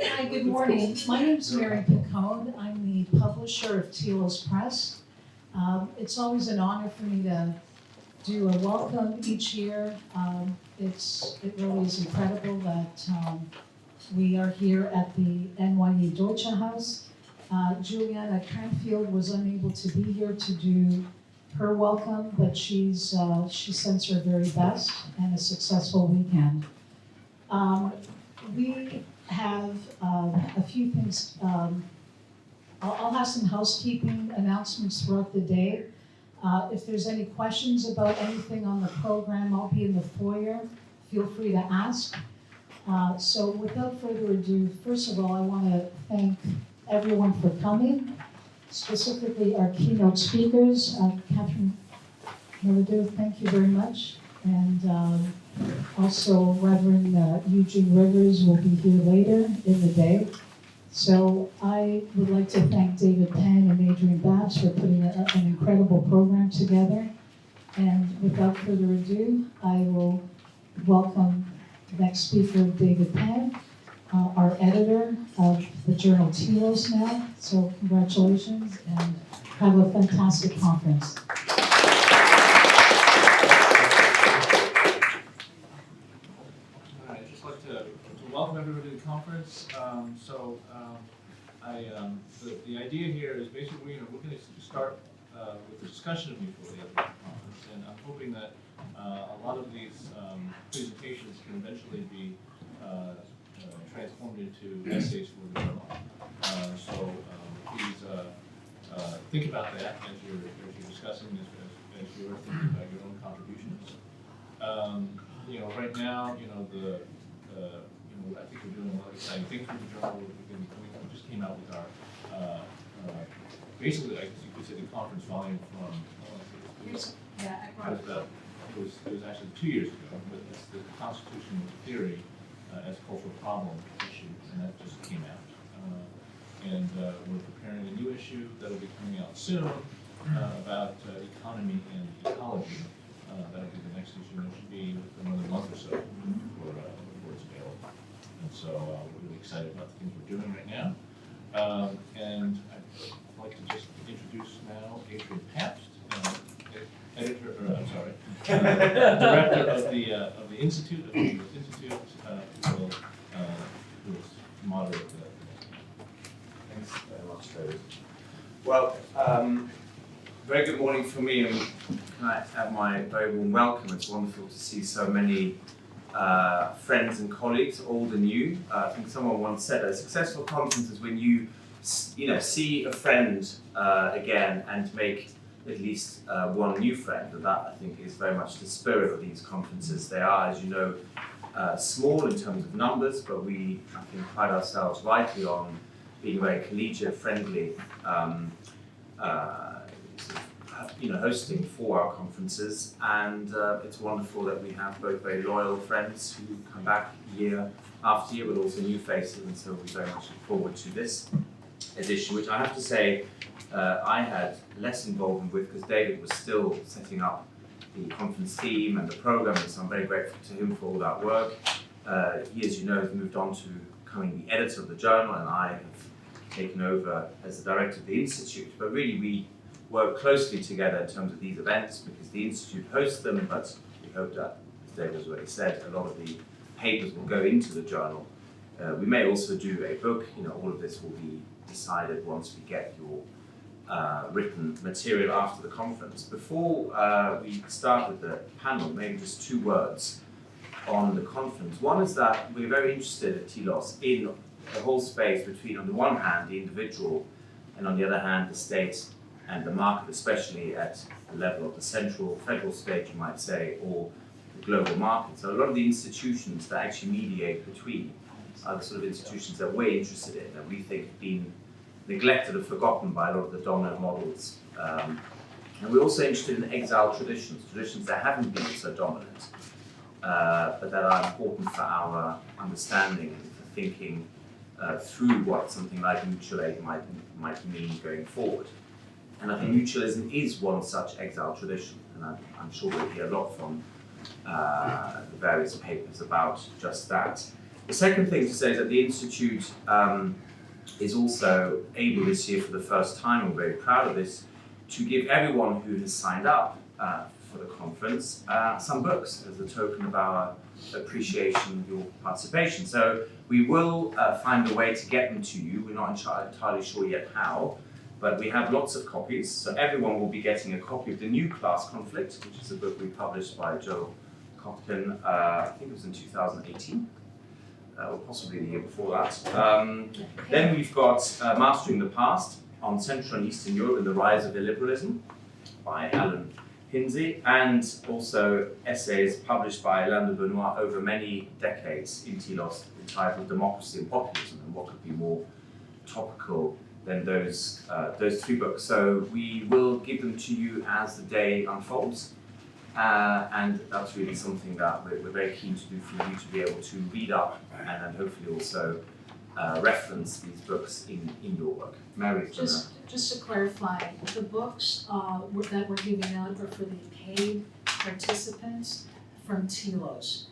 Hi, good morning. My name is Mary Piccone. I'm the publisher of Telos Press. It's always an honor for me to do a welcome each year. It really is incredible that we are here at the NYU Deutsche House. Juliana Cranfield was unable to be here to do her welcome, but she sends her very best and a successful weekend. We have a few things. I'll have some housekeeping announcements throughout the day. If there's any questions about anything on the program, I'll be in the foyer. Feel free to ask. So without further ado, first of all, I want to thank everyone for coming, specifically our keynote speakers. Catherine Moderator, thank you very much. And also Reverend Eugene Rivers will be here later in the day. So I would like to thank David Penn and Adrian Pabst for putting an incredible program together. And without further ado, I will welcome the next speaker, David Penn, our editor of the journal Telos now. So congratulations and have a fantastic conference. Welcome everybody to the conference. The idea here is basically we're going to start with the discussion of mutualism at the conference, and I'm hoping that a lot of these presentations can eventually be transformed into essays for the journal. Please think about that as you're discussing this, as you're thinking about your own contributions. Right now, I think we're doing a lot of exciting things with the journal. We just came out with our, basically, I guess you could say the conference volume from, it was actually 2 years ago, but it's the constitutional theory as cultural problem issue, and that just came out. We're preparing a new issue that'll be coming out soon about economy and ecology. That'll be the next issue, and it should be within another month or so before it's available. And so we're really excited about the things we're doing right now. And I'd like to just introduce now Adrian Pabst, director of the Institute, who will moderate the. Thanks very much, David. Well, very good morning for me, and can I have my very warm welcome. It's wonderful to see so many friends and colleagues, old and new. I think someone once said a successful conference is when you see a friend again and make at least one new friend. And that, I think, is very much the spirit of these conferences. They are, as you know, small in terms of numbers, but we, I think, pride ourselves rightly on being very collegiate, friendly, hosting for our conferences, and it's wonderful that we have both very loyal friends who come back year after year, but also new faces, and so we very much look forward to this edition, which I have to say I had less involvement with because David was still setting up the conference theme and the program, and so I'm very grateful to him for all that work. He, as you know, has moved on to becoming the editor of the journal, and I have taken over as the director of the Institute, but really we work closely together in terms of these events because the Institute hosts them, but we hope that, as David has already said, a lot of the papers will go into the journal. We may also do a book. All of this will be decided once we get your written material after the conference. Before we start with the panel, maybe just 2 words on the conference. One is that we're very interested at Telos in the whole space between, on the one hand, the individual, and on the other hand, the state and the market, especially at the level of the central federal state, you might say, or the global market. So a lot of the institutions that actually mediate between are the sort of institutions that we're interested in, that we think have been neglected or forgotten by a lot of the dominant models. And we're also interested in exiled traditions that haven't been so dominant, but that are important for our understanding and for thinking through what something like mutual aid might mean going forward. And I think mutualism is one such exiled tradition, and I'm sure we'll hear a lot from the various papers about just that. The second thing to say is that the Institute is also able this year for the first time, we're very proud of this, to give everyone who has signed up for the conference some books as a token of our appreciation of your participation. So we will find a way to get them to you. We're not entirely sure yet how, but we have lots of copies. So everyone will be getting a copy of The New Class Conflict, which is a book we published by Joe Kotkin, I think it was in 2018. Or possibly the year before that. Then we've got Mastering the Past on Central and Eastern Europe and the Rise of Illiberalism by Alan Hinsey, and also essays published by Alain de Benoit over many decades in Telos entitled Democracy and Populism, and what could be more topical than those three books. So we will give them to you as the day unfolds. And that's really something that we're very keen to do for you to be able to read up and then hopefully also reference these books in your work. Mary, just to clarify, the books that we're giving out are for the paid participants from Telos.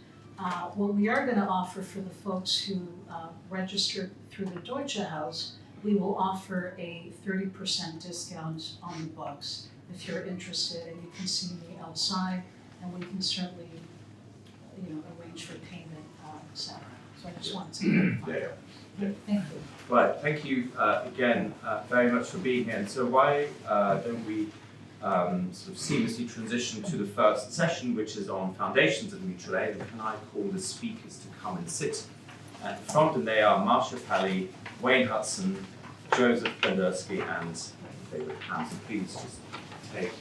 What we are going to offer for the folks who register through the Deutsche House, we will offer a 30% discount on the books. If you're interested, and you can see me outside, and we can certainly, arrange for payment, etc. So I just wanted to clarify. Yeah. Thank you. Right, thank you again very much for being here. And so why don't we sort of seamlessly transition to the first session, which is on foundations of mutual aid, and can I call the speakers to come and sit at the front, and they are Marcia Pally, Wayne Hudson, Joseph Bendersky, and David Hansen. Please just take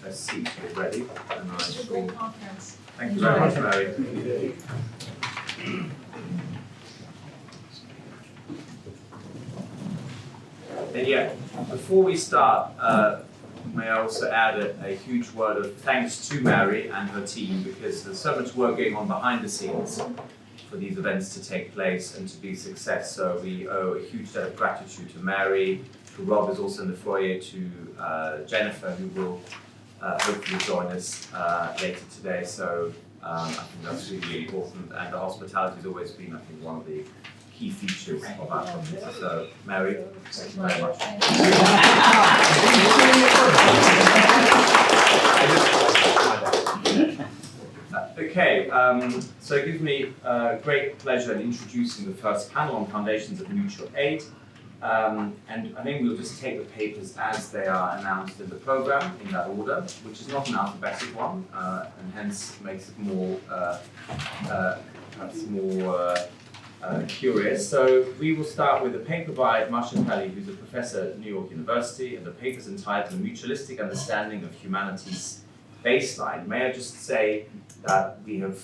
a seat already. And This is a great conference. Thank you very much, Mary. And yet, before we start, may I also add a huge word of thanks to Mary and her team, because there's so much work going on behind the scenes for these events to take place and to be a success. So we owe a huge debt of gratitude to Mary, to Rob, who's also in the foyer, to Jennifer, who will hopefully join us later today. So I think that's really important, and the hospitality has always been, I think, one of the key features of our conference. So, Mary, thank you very much. Okay, so it gives me great pleasure in introducing the first panel on foundations of mutual aid. And I think we'll just take the papers as they are announced in the program, in that order, which is not an alphabetic one, and hence makes it more, perhaps more curious. So we will start with a paper by Marcia Pally, who's a professor at New York University, and the paper is entitled Mutualistic Understanding of Humanity's Baseline. May I just say that we have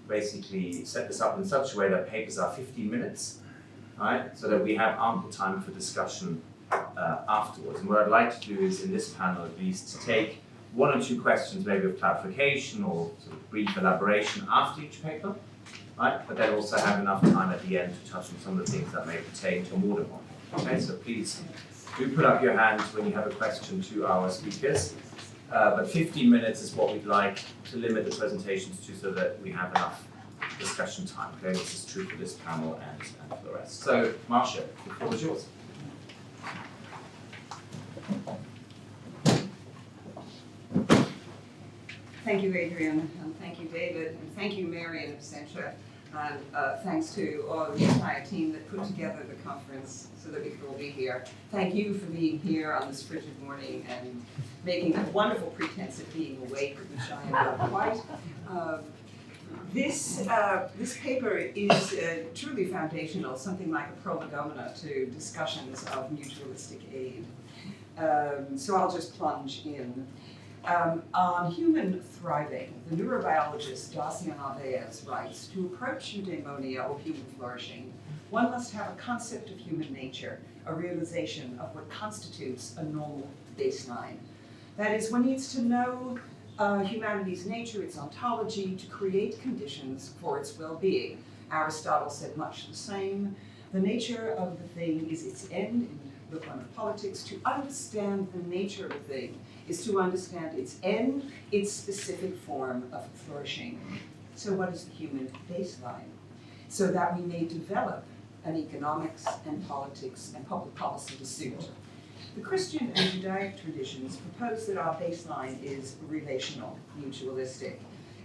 basically set this up in such a way that papers are 15 minutes. Right, so that we have ample time for discussion afterwards. And what I'd like to do is, in this panel at least, to take one or two questions, maybe of clarification or sort of brief elaboration after each paper, right? But then also have enough time at the end to touch on some of the things that may pertain to more than one. Okay, so please do put up your hands when you have a question to our speakers. But 15 minutes is what we'd like to limit the presentations to, so that we have enough discussion time. Okay, this is true for this panel and for the rest. So, Marcia, the floor is yours. Thank you, Adrian, and thank you, David, and thank you, Mary and absentia, and thanks to all the entire team that put together the conference so that we could all be here. Thank you for being here on this frigid morning and making a wonderful pretense of being awake, which I am not quite. This paper is truly foundational, something like a prolegomena to discussions of mutualistic aid. So I'll just plunge in. On human thriving, the neurobiologist Dacian Alves writes, to approach eudaimonia, or human flourishing, one must have a concept of human nature, a realization of what constitutes a normal baseline. That is, one needs to know humanity's nature, its ontology, to create conditions for its well-being. Aristotle said much the same. The nature of the thing is its end. In Book 1 of Politics, to understand the nature of a thing is to understand its end, its specific form of flourishing. So what is the human baseline? So that we may develop an economics and politics and public policy to suit. The Christian and Judaic traditions propose that our baseline is relational, mutualistic,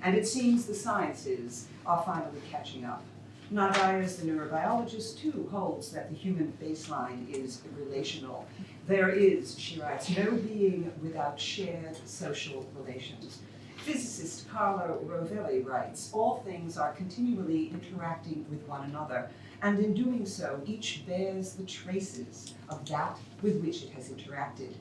and it seems the sciences are finally catching up. Narvaez, the neurobiologist, too, holds that the human baseline is relational. There is, she writes, no being without shared social relations. Physicist Carlo Rovelli writes, all things are continually interacting with one another, and in doing so, each bears the traces of that with which it has interacted.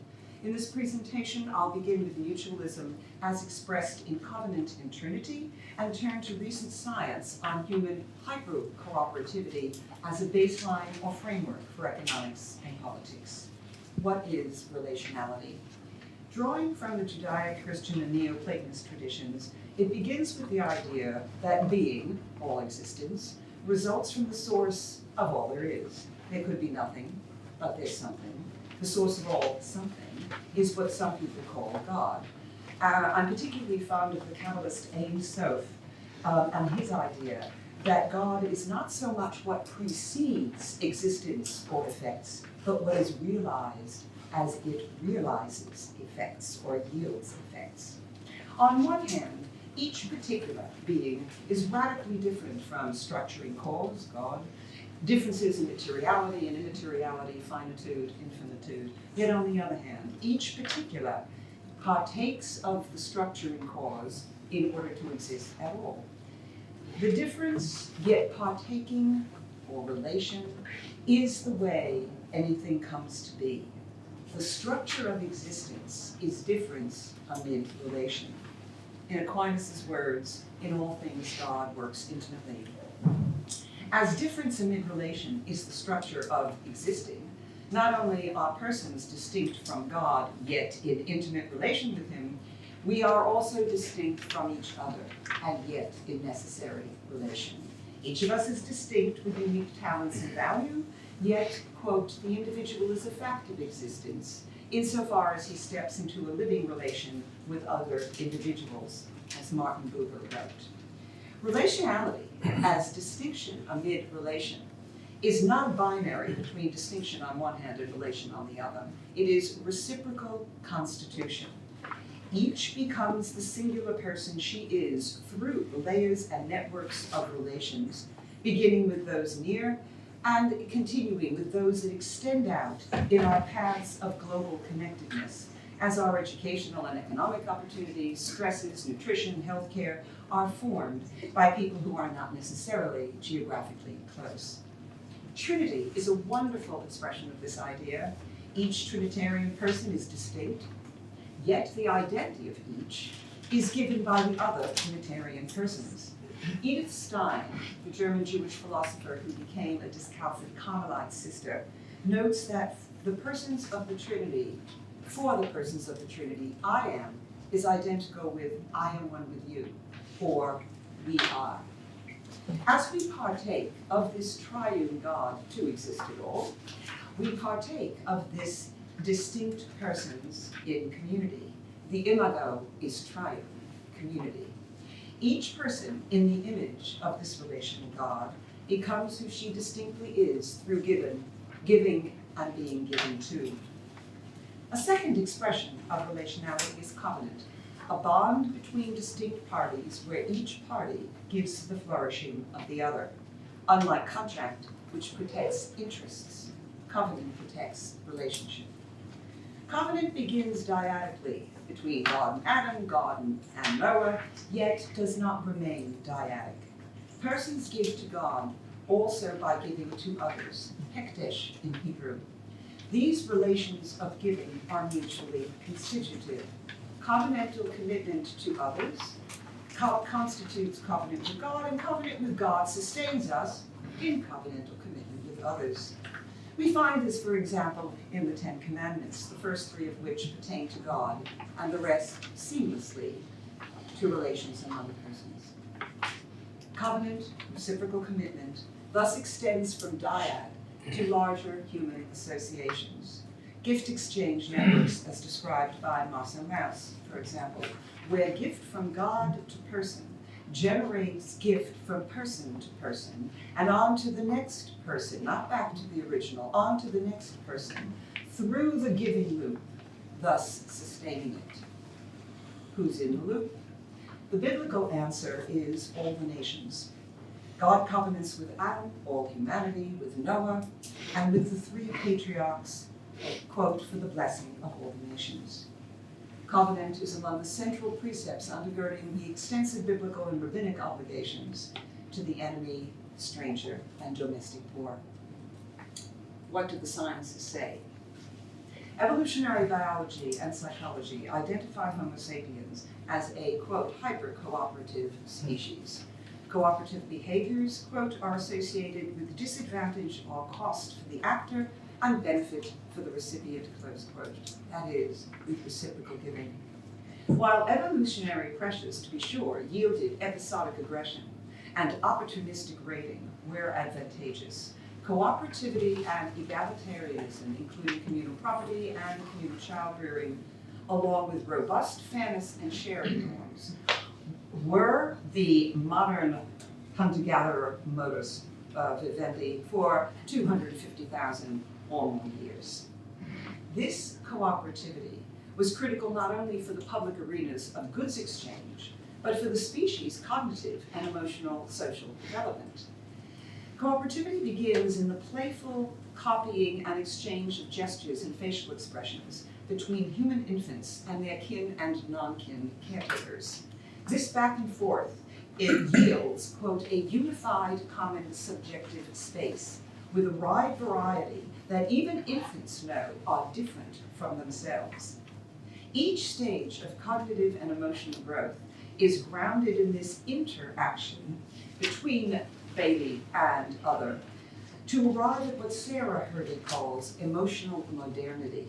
In this presentation, I'll begin with mutualism as expressed in covenant and trinity, and turn to recent science on human hyper-cooperativity as a baseline or framework for economics and politics. What is relationality? Drawing from the Judaic, Christian, and Neoplatonist traditions, it begins with the idea that being, all existence, results from the source of all there is. There could be nothing, but there's something. The source of all something is what some people call God. I'm particularly fond of the Kabbalist Ein Sof and his idea that God is not so much what precedes existence or effects, but what is realized as it realizes effects or yields effects. On one hand, each particular being is radically different from structuring cause, God, differences in materiality and immateriality, finitude, infinitude. Yet on the other hand, each particular partakes of the structuring cause in order to exist at all. The difference, yet partaking or relation, is the way anything comes to be. The structure of existence is difference amid relation. In Aquinas' words, in all things God works intimately. As difference amid relation is the structure of existing, not only are persons distinct from God, yet in intimate relation with him, we are also distinct from each other, and yet in necessary relation. Each of us is distinct with unique talents and value, yet, quote, the individual is a fact of existence, insofar as he steps into a living relation with other individuals, as Martin Buber wrote. Relationality, as distinction amid relation, is not binary between distinction on one hand and relation on the other. It is reciprocal constitution. Each becomes the singular person she is through the layers and networks of relations, beginning with those near and continuing with those that extend out in our paths of global connectedness, as our educational and economic opportunities, stresses, nutrition, healthcare are formed by people who are not necessarily geographically close. Trinity is a wonderful expression of this idea. Each Trinitarian person is distinct, yet the identity of each is given by the other Trinitarian persons. Edith Stein, the German Jewish philosopher who became a discalcid Carmelite sister, notes that the persons of the Trinity, for the persons of the Trinity, I am is identical with I am one with you, or we are. As we partake of this triune God to exist at all, we partake of this distinct persons in community. The imago is triune, community. Each person in the image of this relational God becomes who she distinctly is through giving and being given to. A second expression of relationality is covenant, a bond between distinct parties where each party gives to the flourishing of the other. Unlike contract, which protects interests, covenant protects relationship. Covenant begins dyadically between God and Adam, God and Noah, yet does not remain dyadic. Persons give to God also by giving to others, hekdesh in Hebrew. These relations of giving are mutually constitutive. Covenantal commitment to others constitutes covenant with God, and covenant with God sustains us in covenantal commitment with others. We find this, for example, in the Ten Commandments, the first three of which pertain to God, and the rest seamlessly to relations among persons. Covenant, reciprocal commitment, thus extends from dyad to larger human associations. Gift exchange networks, as described by Marcia, for example, where gift from God to person generates gift from person to person and on to the next person, not back to the original, on to the next person, through the giving loop, thus sustaining it. Who's in the loop? The biblical answer is all the nations. God covenants with Adam, all humanity, with Noah, and with the three patriarchs, quote, for the blessing of all the nations. Covenant is among the central precepts undergirding the extensive biblical and rabbinic obligations to the enemy, stranger, and domestic poor. What do the sciences say? Evolutionary biology and psychology identify Homo sapiens as a, quote, hyper-cooperative species. Cooperative behaviors, quote, are associated with disadvantage or cost for the actor and benefit for the recipient, close quote. That is, with reciprocal giving. While evolutionary pressures, to be sure, yielded episodic aggression and opportunistic raiding were advantageous, cooperativity and egalitarianism, including communal property and communal child rearing, along with robust fairness and sharing norms, were the modern hunter-gatherer modus vivendi for 250,000 or more years. This cooperativity was critical not only for the public arenas of goods exchange, but for the species' cognitive and emotional social development. Cooperativity begins in the playful copying and exchange of gestures and facial expressions between human infants and their kin and non-kin caretakers. This back and forth, it yields, quote, a unified common subjective space with a wide variety that even infants know are different from themselves. Each stage of cognitive and emotional growth is grounded in this interaction between baby and other to arrive at what Sarah Hurdy calls emotional modernity,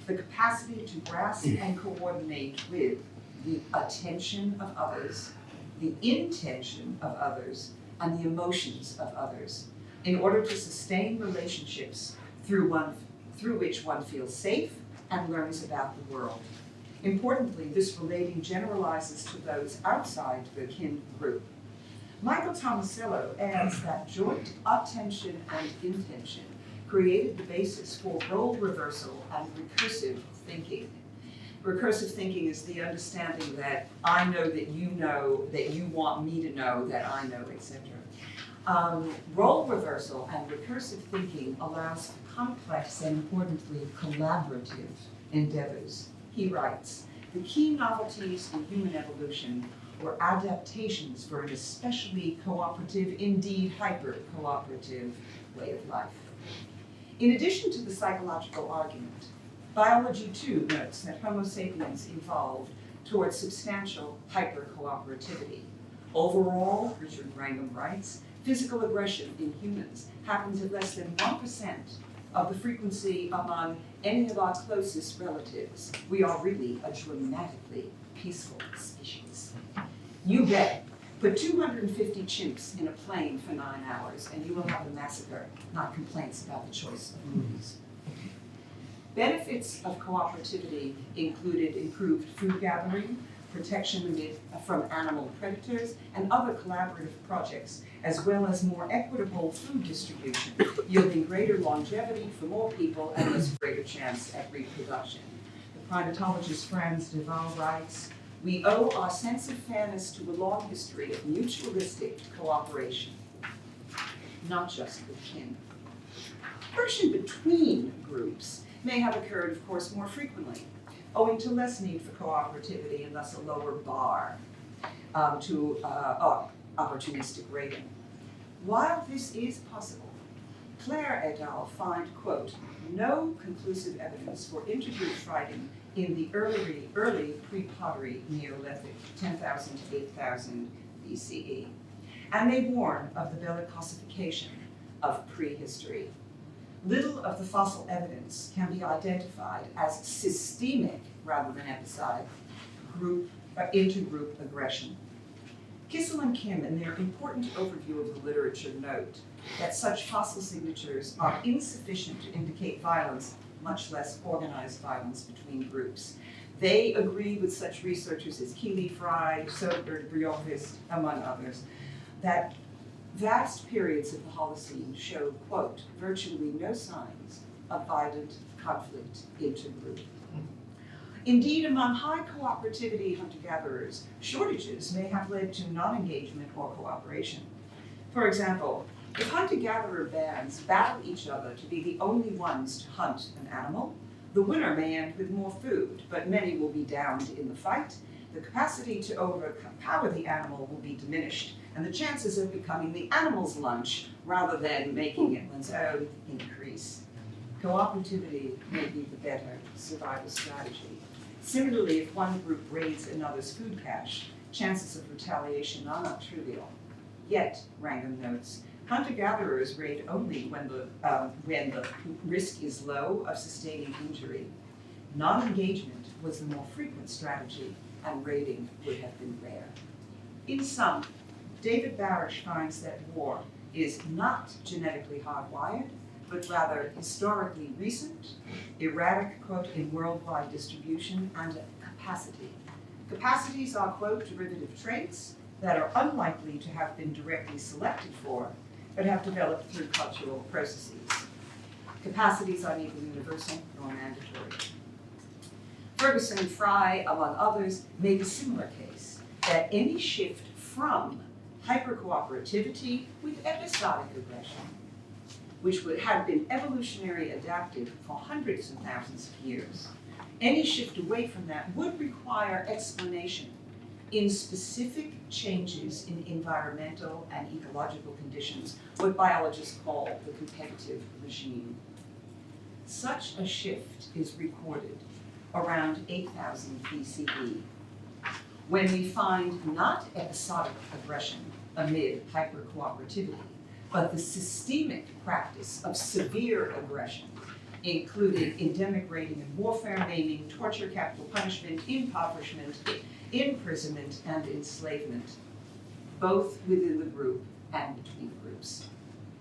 the capacity to grasp and coordinate with the attention of others, the intention of others, and the emotions of others, in order to sustain relationships through which one feels safe and learns about the world. Importantly, this relating generalizes to those outside the kin group. Michael Tomasello adds that joint attention and intention created the basis for role reversal and recursive thinking. Recursive thinking is the understanding that I know that you want me to know that I know, etc. Role reversal and recursive thinking allows for complex and importantly collaborative endeavors. He writes, the key novelties in human evolution were adaptations for an especially cooperative, indeed hyper-cooperative way of life. In addition to the psychological argument, biology too notes that Homo sapiens evolved towards substantial hyper-cooperativity. Overall, Richard Wrangham writes, physical aggression in humans happens at less than 1% of the frequency among any of our closest relatives. We are really a dramatically peaceful species. You bet. Put 250 chimps in a plane for 9 hours and you will have a massacre, not complaints about the choice of movies. Benefits of cooperativity included improved food gathering, protection from animal predators, and other collaborative projects, as well as more equitable food distribution, yielding greater longevity for more people and thus greater chance at reproduction. The primatologist Franz de Waal writes, we owe our sense of fairness to a long history of mutualistic cooperation, not just with kin. Aggression between groups may have occurred, of course, more frequently, owing to less need for cooperativity and thus a lower bar to opportunistic raiding. While this is possible, Clare et al. Find, quote, no conclusive evidence for intergroup fighting in the early pre-pottery Neolithic, 10,000 to 8,000 BCE. And they warn of the bellicosification of prehistory. Little of the fossil evidence can be identified as systemic rather than episodic intergroup aggression. Kissel and Kim, in their important overview of the literature, note that such fossil signatures are insufficient to indicate violence, much less organized violence between groups. They agree with such researchers as Keeley, Fry, Soderbergh, Briolfist, among others, that vast periods of the Holocene showed, quote, virtually no signs of violent conflict intergroup. Indeed, among high cooperativity hunter-gatherers, shortages may have led to non-engagement or cooperation. For example, if hunter-gatherer bands battle each other to be the only ones to hunt an animal, the winner may end with more food, but many will be downed in the fight. The capacity to overpower the animal will be diminished, and the chances of becoming the animal's lunch rather than making it one's own increase. Cooperativity may be the better survival strategy. Similarly, if one group raids another's food cache, chances of retaliation are not trivial. Yet, Wrangham notes, hunter-gatherers raid only when the risk is low of sustaining injury. Non-engagement was the more frequent strategy, and raiding would have been rare. In sum, David Barish finds that war is not genetically hardwired, but rather historically recent, erratic, quote, in worldwide distribution, and a capacity. Capacities are, quote, derivative traits that are unlikely to have been directly selected for, but have developed through cultural processes. Capacities are neither universal nor mandatory. Ferguson and Fry, among others, make a similar case that any shift from hypercooperativity with episodic aggression, which would have been evolutionary adaptive for hundreds and thousands of years, any shift away from that would require explanation in specific changes in environmental and ecological conditions, what biologists call the competitive regime. Such a shift is recorded around 8000 BCE, when we find not episodic aggression amid hypercooperativity, but the systemic practice of severe aggression, including endemic raiding and warfare, maiming, torture, capital punishment, impoverishment, imprisonment, and enslavement, both within the group and between groups.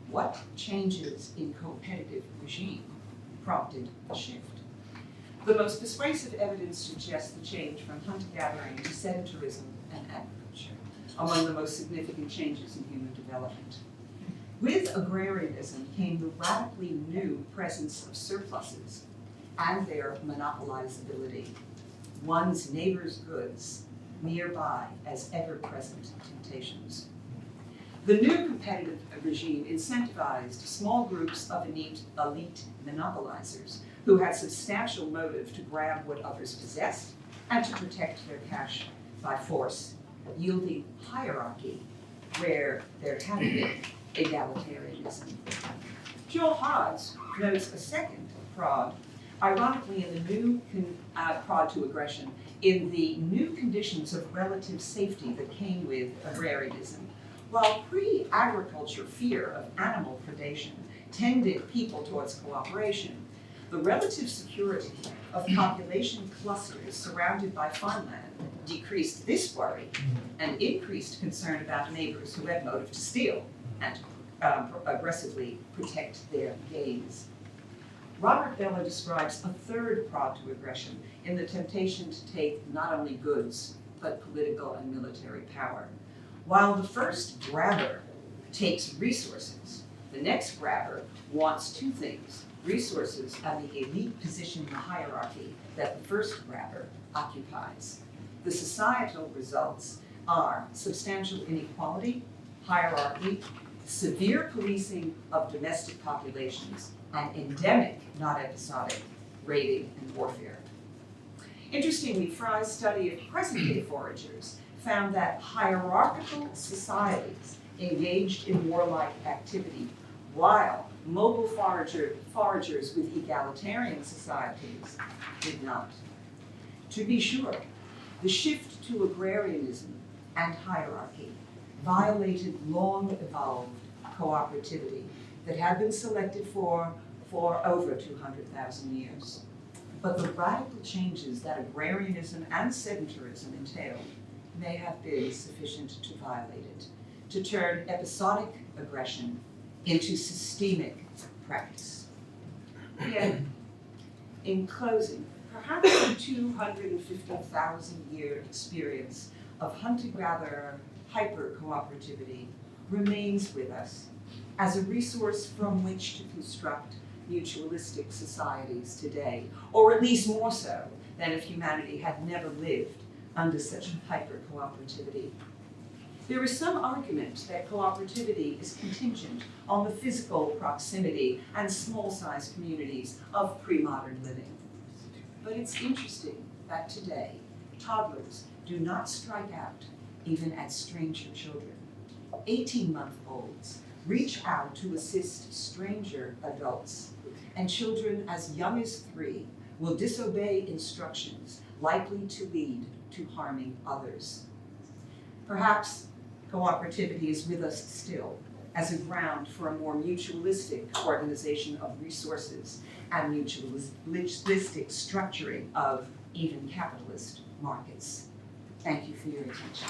What changes in competitive regime prompted the shift? The most persuasive evidence suggests the change from hunter-gathering to sedentarism and agriculture, among the most significant changes in human development. With agrarianism came the radically new presence of surpluses and their monopolizability, one's neighbor's goods nearby as ever-present temptations. The new competitive regime incentivized small groups of elite monopolizers who had substantial motive to grab what others possessed and to protect their cash by force, yielding hierarchy where there had been egalitarianism. Joel Hodge notes a second prod, ironically in the new prod to aggression, in the new conditions of relative safety that came with agrarianism. While pre-agriculture fear of animal predation tended people towards cooperation, the relative security of population clusters surrounded by farmland decreased this worry and increased concern about neighbors who had motive to steal and aggressively protect their gains. Robert Bellow describes a third prod to aggression in the temptation to take not only goods, but political and military power. While the first grabber takes resources, the next grabber wants two things: resources and the elite position in the hierarchy that the first grabber occupies. The societal results are substantial inequality, hierarchy, severe policing of domestic populations, and endemic, not episodic, raiding and warfare. Interestingly, Fry's study of present-day foragers found that hierarchical societies engaged in warlike activity, while mobile foragers with egalitarian societies did not. To be sure, the shift to agrarianism and hierarchy violated long-evolved cooperativity that had been selected for over 200,000 years. But the radical changes that agrarianism and sedentarism entailed may have been sufficient to violate it, to turn episodic aggression into systemic practice. Yet, in closing, perhaps the 250,000-year experience of hunter-gatherer hyper-cooperativity remains with us as a resource from which to construct mutualistic societies today, or at least more so than if humanity had never lived under such hyper-cooperativity. There is some argument that cooperativity is contingent on the physical proximity and small-sized communities of pre-modern living. But it's interesting that today, toddlers do not strike out even at stranger children. 18-month-olds reach out to assist stranger adults, and children as young as 3 will disobey instructions likely to lead to harming others. Perhaps cooperativity is with us still as a ground for a more mutualistic organization of resources and mutualistic structuring of even capitalist markets. Thank you for your attention.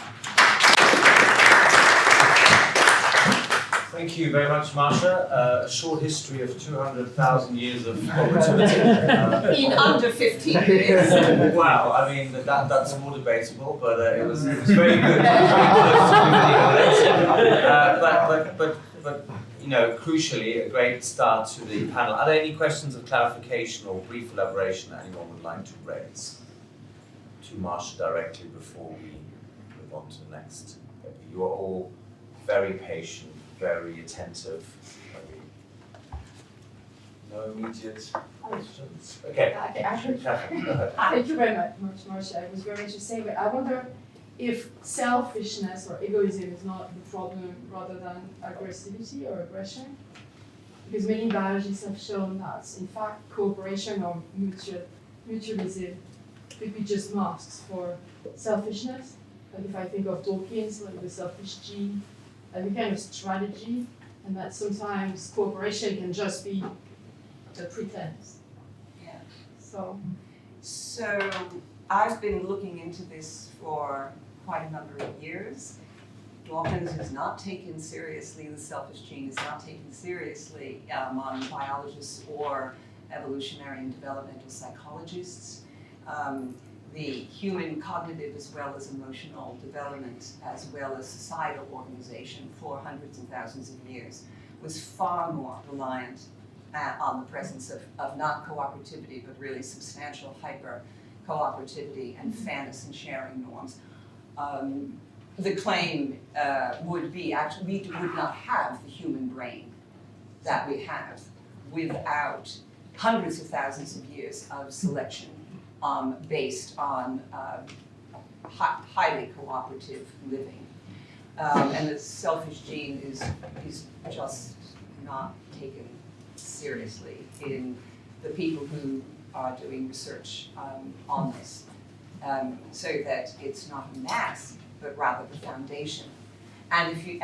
Thank you very much, Marcia. A short history of 200,000 years of cooperativity. In under 15 minutes. Wow, I mean, that's more debatable, but it was very good. But you know, crucially, a great start to the panel. Are there any questions of clarification or brief elaboration that anyone would like to raise to Marcia directly before we move on to the next? You are all very patient, very attentive. No immediate questions. Okay. Actually, Catherine, go ahead. thank you very much, Marcia. It was very interesting, but I wonder if selfishness or egoism is not the problem rather than aggressivity or aggression. Because many biologists have shown that, in fact, cooperation or mutualism could be just masks for selfishness. Like if I think of Dawkins, like the selfish gene, like a kind of strategy, and that sometimes cooperation can just be a pretense. Yeah. So I've been looking into this for quite a number of years. Dawkins is not taken seriously, the selfish gene is not taken seriously among biologists or evolutionary and developmental psychologists. The human cognitive as well as emotional development as well as societal organization for hundreds and thousands of years was far more reliant on the presence of not cooperativity but really substantial hyper-cooperativity and fairness and sharing norms. The claim would be actually we would not have the human brain that we have without hundreds of thousands of years of selection based on highly cooperative living. And the selfish gene is just not taken seriously in the people who are doing research on this. So that it's not a mask, but rather the foundation. And the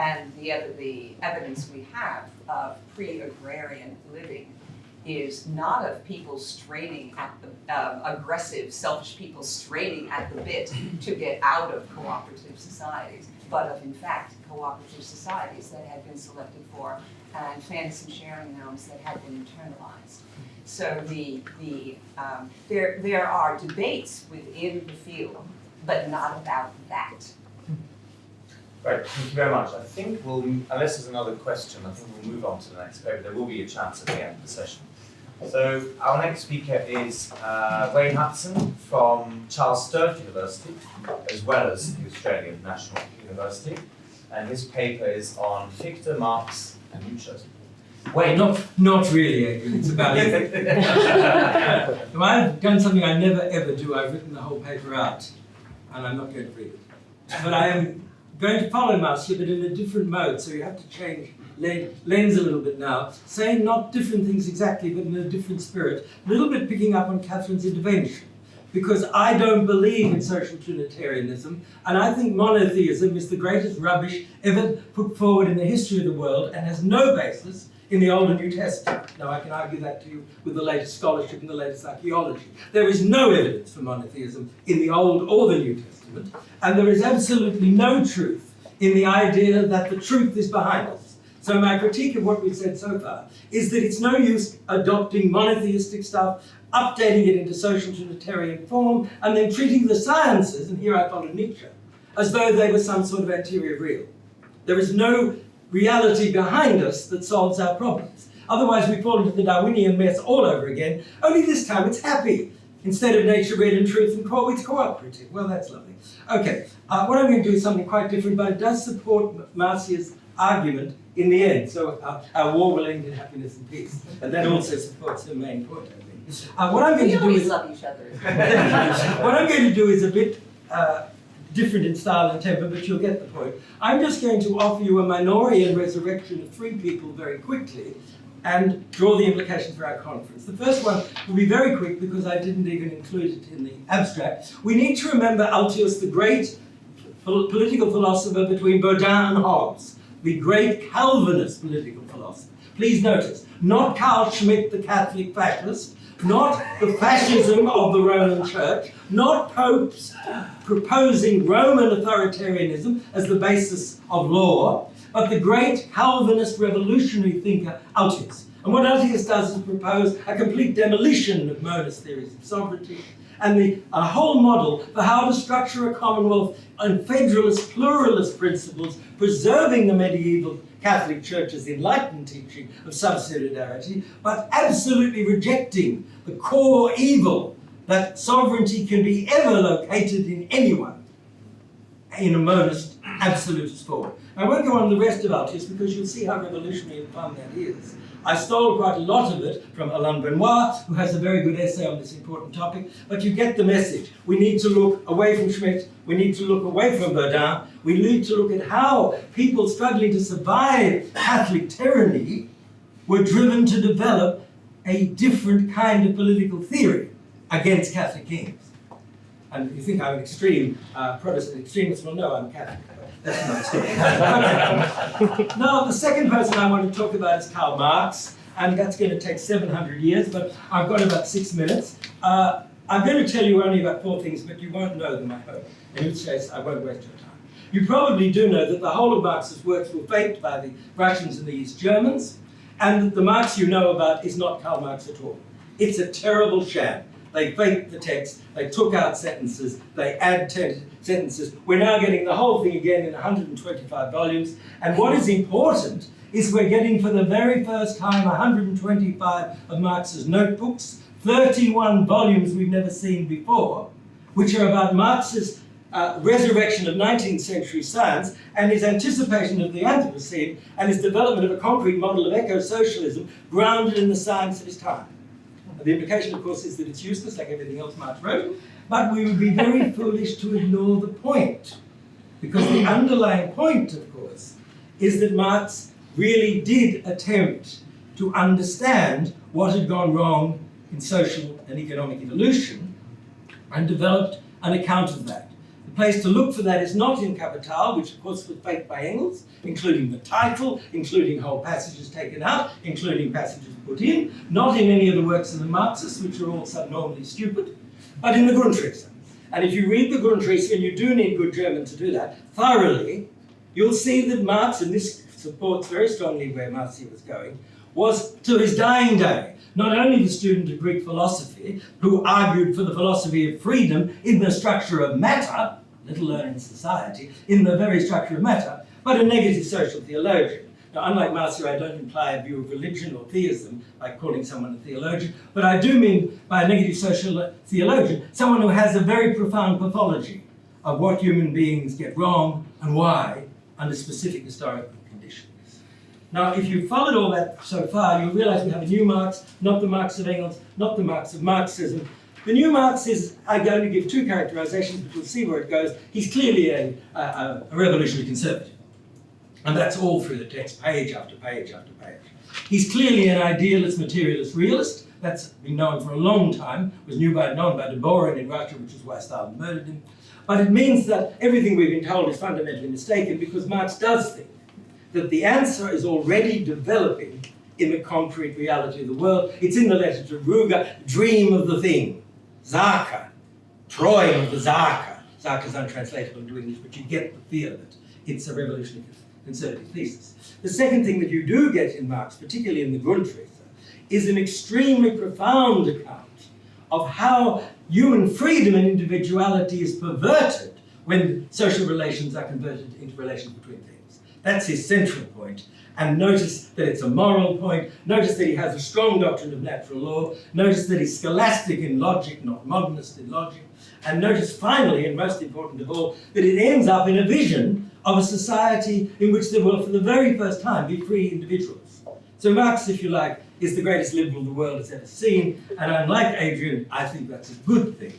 evidence we have of pre-agrarian living is not of people straining at the aggressive, selfish people straining at the bit to get out of cooperative societies, but of in fact cooperative societies that had been selected for and fairness and sharing norms that had been internalized. So there are debates within the field, but not about that. Right, thank you very much. I think unless there's another question, I think we'll move on to the next paper. There will be a chance at the end of the session. So our next speaker is Wayne Hudson from Charles Sturt University, as well as the Australian National University. And his paper is on Fichte, Marx, and Mutualism. Wait, not really, Adrian. It's about it. So I've done something I never ever do. I've written the whole paper out, and I'm not going to read it. But I am going to follow Marcia, but in a different mode. So you have to change lanes a little bit now, saying not different things exactly, but in a different spirit. A little bit picking up on Catherine's intervention, because I don't believe in social Trinitarianism, and I think monotheism is the greatest rubbish ever put forward in the history of the world and has no basis in the Old and New Testament. Now, I can argue that to you with the latest scholarship and the latest archaeology. There is no evidence for monotheism in the Old or the New Testament, and there is absolutely no truth in the idea that the truth is behind us. So my critique of what we've said so far is that it's no use adopting monotheistic stuff, updating it into social utilitarian form, and then treating the sciences, and here I follow Nietzsche, as though they were some sort of anterior real. There is no reality behind us that solves our problems. Otherwise we fall into the Darwinian mess all over again, only this time it's happy. Instead of nature, red and truth, and it's cooperative. Well, that's lovely. Okay, what I'm going to do is something quite different, but it does support Marcia's argument in the end. So our war will end in happiness and peace. And that also supports her main point, I think. What I'm going to do is love each other. what I'm going to do is a bit different in style and temper, but you'll get the point. I'm just going to offer you a Minorian resurrection of 3 people very quickly and draw the implications for our conference. The first one will be very quick because I didn't even include it in the abstract. We need to remember Altius, the great political philosopher between Baudin and Hobbes, the great Calvinist political philosopher. Please notice, not Carl Schmitt, the Catholic fascist, not the fascism of the Roman Church, not popes proposing Roman authoritarianism as the basis of law, but the great Calvinist revolutionary thinker Altius. And what Altius does is propose a complete demolition of monist theories of sovereignty and a whole model for how to structure a commonwealth on federalist, pluralist principles, preserving the medieval Catholic Church's enlightened teaching of subsidiarity, but absolutely rejecting the core evil that sovereignty can be ever located in anyone in a monist absolutist form. I won't go on the rest of Altius because you'll see how revolutionary and fun that is. I stole quite a lot of it from Alain Benoit, who has a very good essay on this important topic, but you get the message. We need to look away from Schmitt, we need to look away from Baudin, we need to look at how people struggling to survive Catholic tyranny were driven to develop a different kind of political theory against Catholic kings. And if you think I'm an extreme Protestant extremist, well, no, I'm Catholic. That's another story. Okay. Now, the second person I want to talk about is Karl Marx, and that's going to take 700 years, but I've got about 6 minutes. I'm going to tell you only about 4 things, but you won't know them, I hope, in which case I won't waste your time. You probably do know that the whole of Marx's works were faked by the Russians and the East Germans, and that the Marx you know about is not Karl Marx at all. It's a terrible sham. They faked the text, they took out sentences, they add sentences. We're now getting the whole thing again in 125 volumes. And what is important is we're getting for the very first time 125 of Marx's notebooks, 31 volumes we've never seen before, which are about Marx's resurrection of 19th century science and his anticipation of the Anthropocene and his development of a concrete model of eco-socialism grounded in the science of his time. The implication, of course, is that it's useless, like everything else Marx wrote, but we would be very foolish to ignore the point. Because the underlying point, of course, is that Marx really did attempt to understand what had gone wrong in social and economic evolution and developed an account of that. The place to look for that is not in Capital, which of course was faked by Engels, including the title, including whole passages taken out, including passages put in, not in any of the works of the Marxists, which are all subnormally stupid, but in the Grundrisse. And if you read the Grundrisse, and you do need good German to do that, thoroughly, you'll see that Marx, and this supports very strongly where Marcia was going, was, to his dying day, not only the student of Greek philosophy, who argued for the philosophy of freedom in the structure of matter, little learned in society, in the very structure of matter, but a negative social theologian. Now, unlike Marcia, I don't imply a view of religion or theism by calling someone a theologian, but I do mean by a negative social theologian, someone who has a very profound pathology of what human beings get wrong and why under specific historical conditions. Now, if you've followed all that so far, you'll realize we have a new Marx, not the Marx of Engels, not the Marx of Marxism. The new Marx is, I'm going to give 2 characterizations, but we'll see where it goes. He's clearly a revolutionary conservative. And that's all through the text, page after page after page. He's clearly an idealist, materialist, realist. That's been known for a long time. It was known by Deborin in Russia, which is why Stalin murdered him. But it means that everything we've been told is fundamentally mistaken because Marx does think that the answer is already developing in the concrete reality of the world. It's in the letter to Ruger, dream of the thing. Zaka, träum of the Zaka. Zaka is untranslatable into English, but you get the feel of it. It's a revolutionary conservative thesis. The second thing that you do get in Marx, particularly in the Grundrisse, is an extremely profound account of how human freedom and individuality is perverted when social relations are converted into relations between things. That's his central point. And notice that it's a moral point. Notice that he has a strong doctrine of natural law. Notice that he's scholastic in logic, not modernist in logic. And notice finally, and most important of all, that it ends up in a vision of a society in which there will, for the very first time, be free individuals. So Marx, if you like, is the greatest liberal the world has ever seen. And unlike Adrian, I think that's a good thing.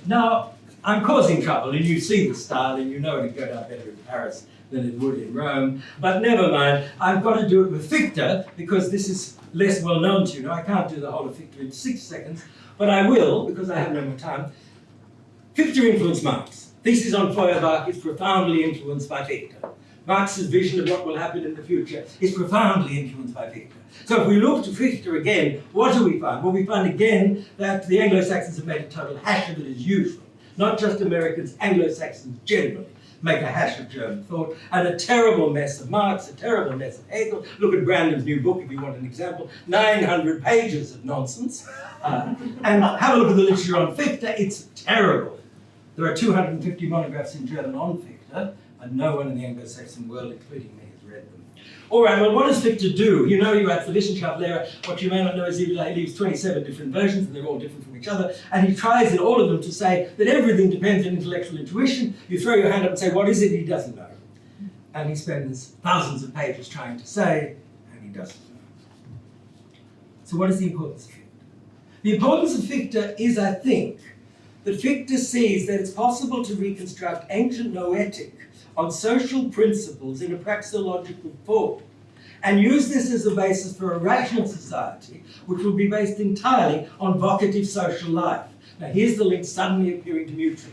Now, I'm causing trouble, and you see the style, and you know it'd go down better in Paris than it would in Rome. But never mind, I've got to do it with Fichte, because this is less well known to you. Now, I can't do the whole of Fichte in 6 seconds, but I will, because I have no more time. Fichte influenced Marx. Thesis on Feuerbach is profoundly influenced by Fichte. Marx's vision of what will happen in the future is profoundly influenced by Fichte. So if we look to Fichte again, what do we find? Well, we find again that the Anglo-Saxons have made a total hash of it as usual. Not just Americans, Anglo-Saxons generally make a hash of German thought, and a terrible mess of Marx, a terrible mess of Hegel. Look at Brandon's new book if you want an example, 900 pages of nonsense. And have a look at the literature on Fichte, it's terrible. There are 250 monographs in German on Fichte, and no one in the Anglo-Saxon world, including me, has read them. All right, well, what does Fichte do? You know, you have the Wissenschaftslehrer. What you may not know is he leaves 27 different versions, and they're all different from each other, and he tries in all of them to say that everything depends on intellectual intuition. You throw your hand up and say, what is it? He doesn't know. And he spends thousands of pages trying to say, and he doesn't know. So what is the importance of Fichte? The importance of Fichte is, I think, that Fichte sees that it's possible to reconstruct ancient noetic on social principles in a praxeological form, and use this as a basis for a rational society which will be based entirely on vocative social life. Now here's the link suddenly appearing to mutualism.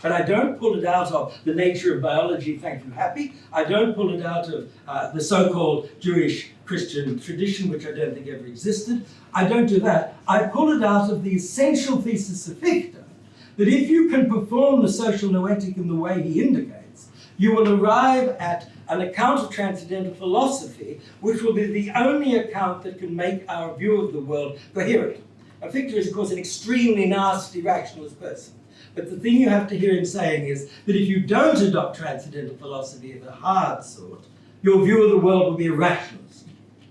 But I don't pull it out of the nature of biology, thank you, happy. I don't pull it out of the so-called Jewish Christian tradition, which I don't think ever existed. I don't do that. I pull it out of the essential thesis of Fichte, that if you can perform the social noetic in the way he indicates, you will arrive at an account of transcendental philosophy, which will be the only account that can make our view of the world coherent. Now, Fichte is, of course, an extremely nasty rationalist person. But the thing you have to hear him saying is that if you don't adopt transcendental philosophy of a hard sort, your view of the world will be a rationalist.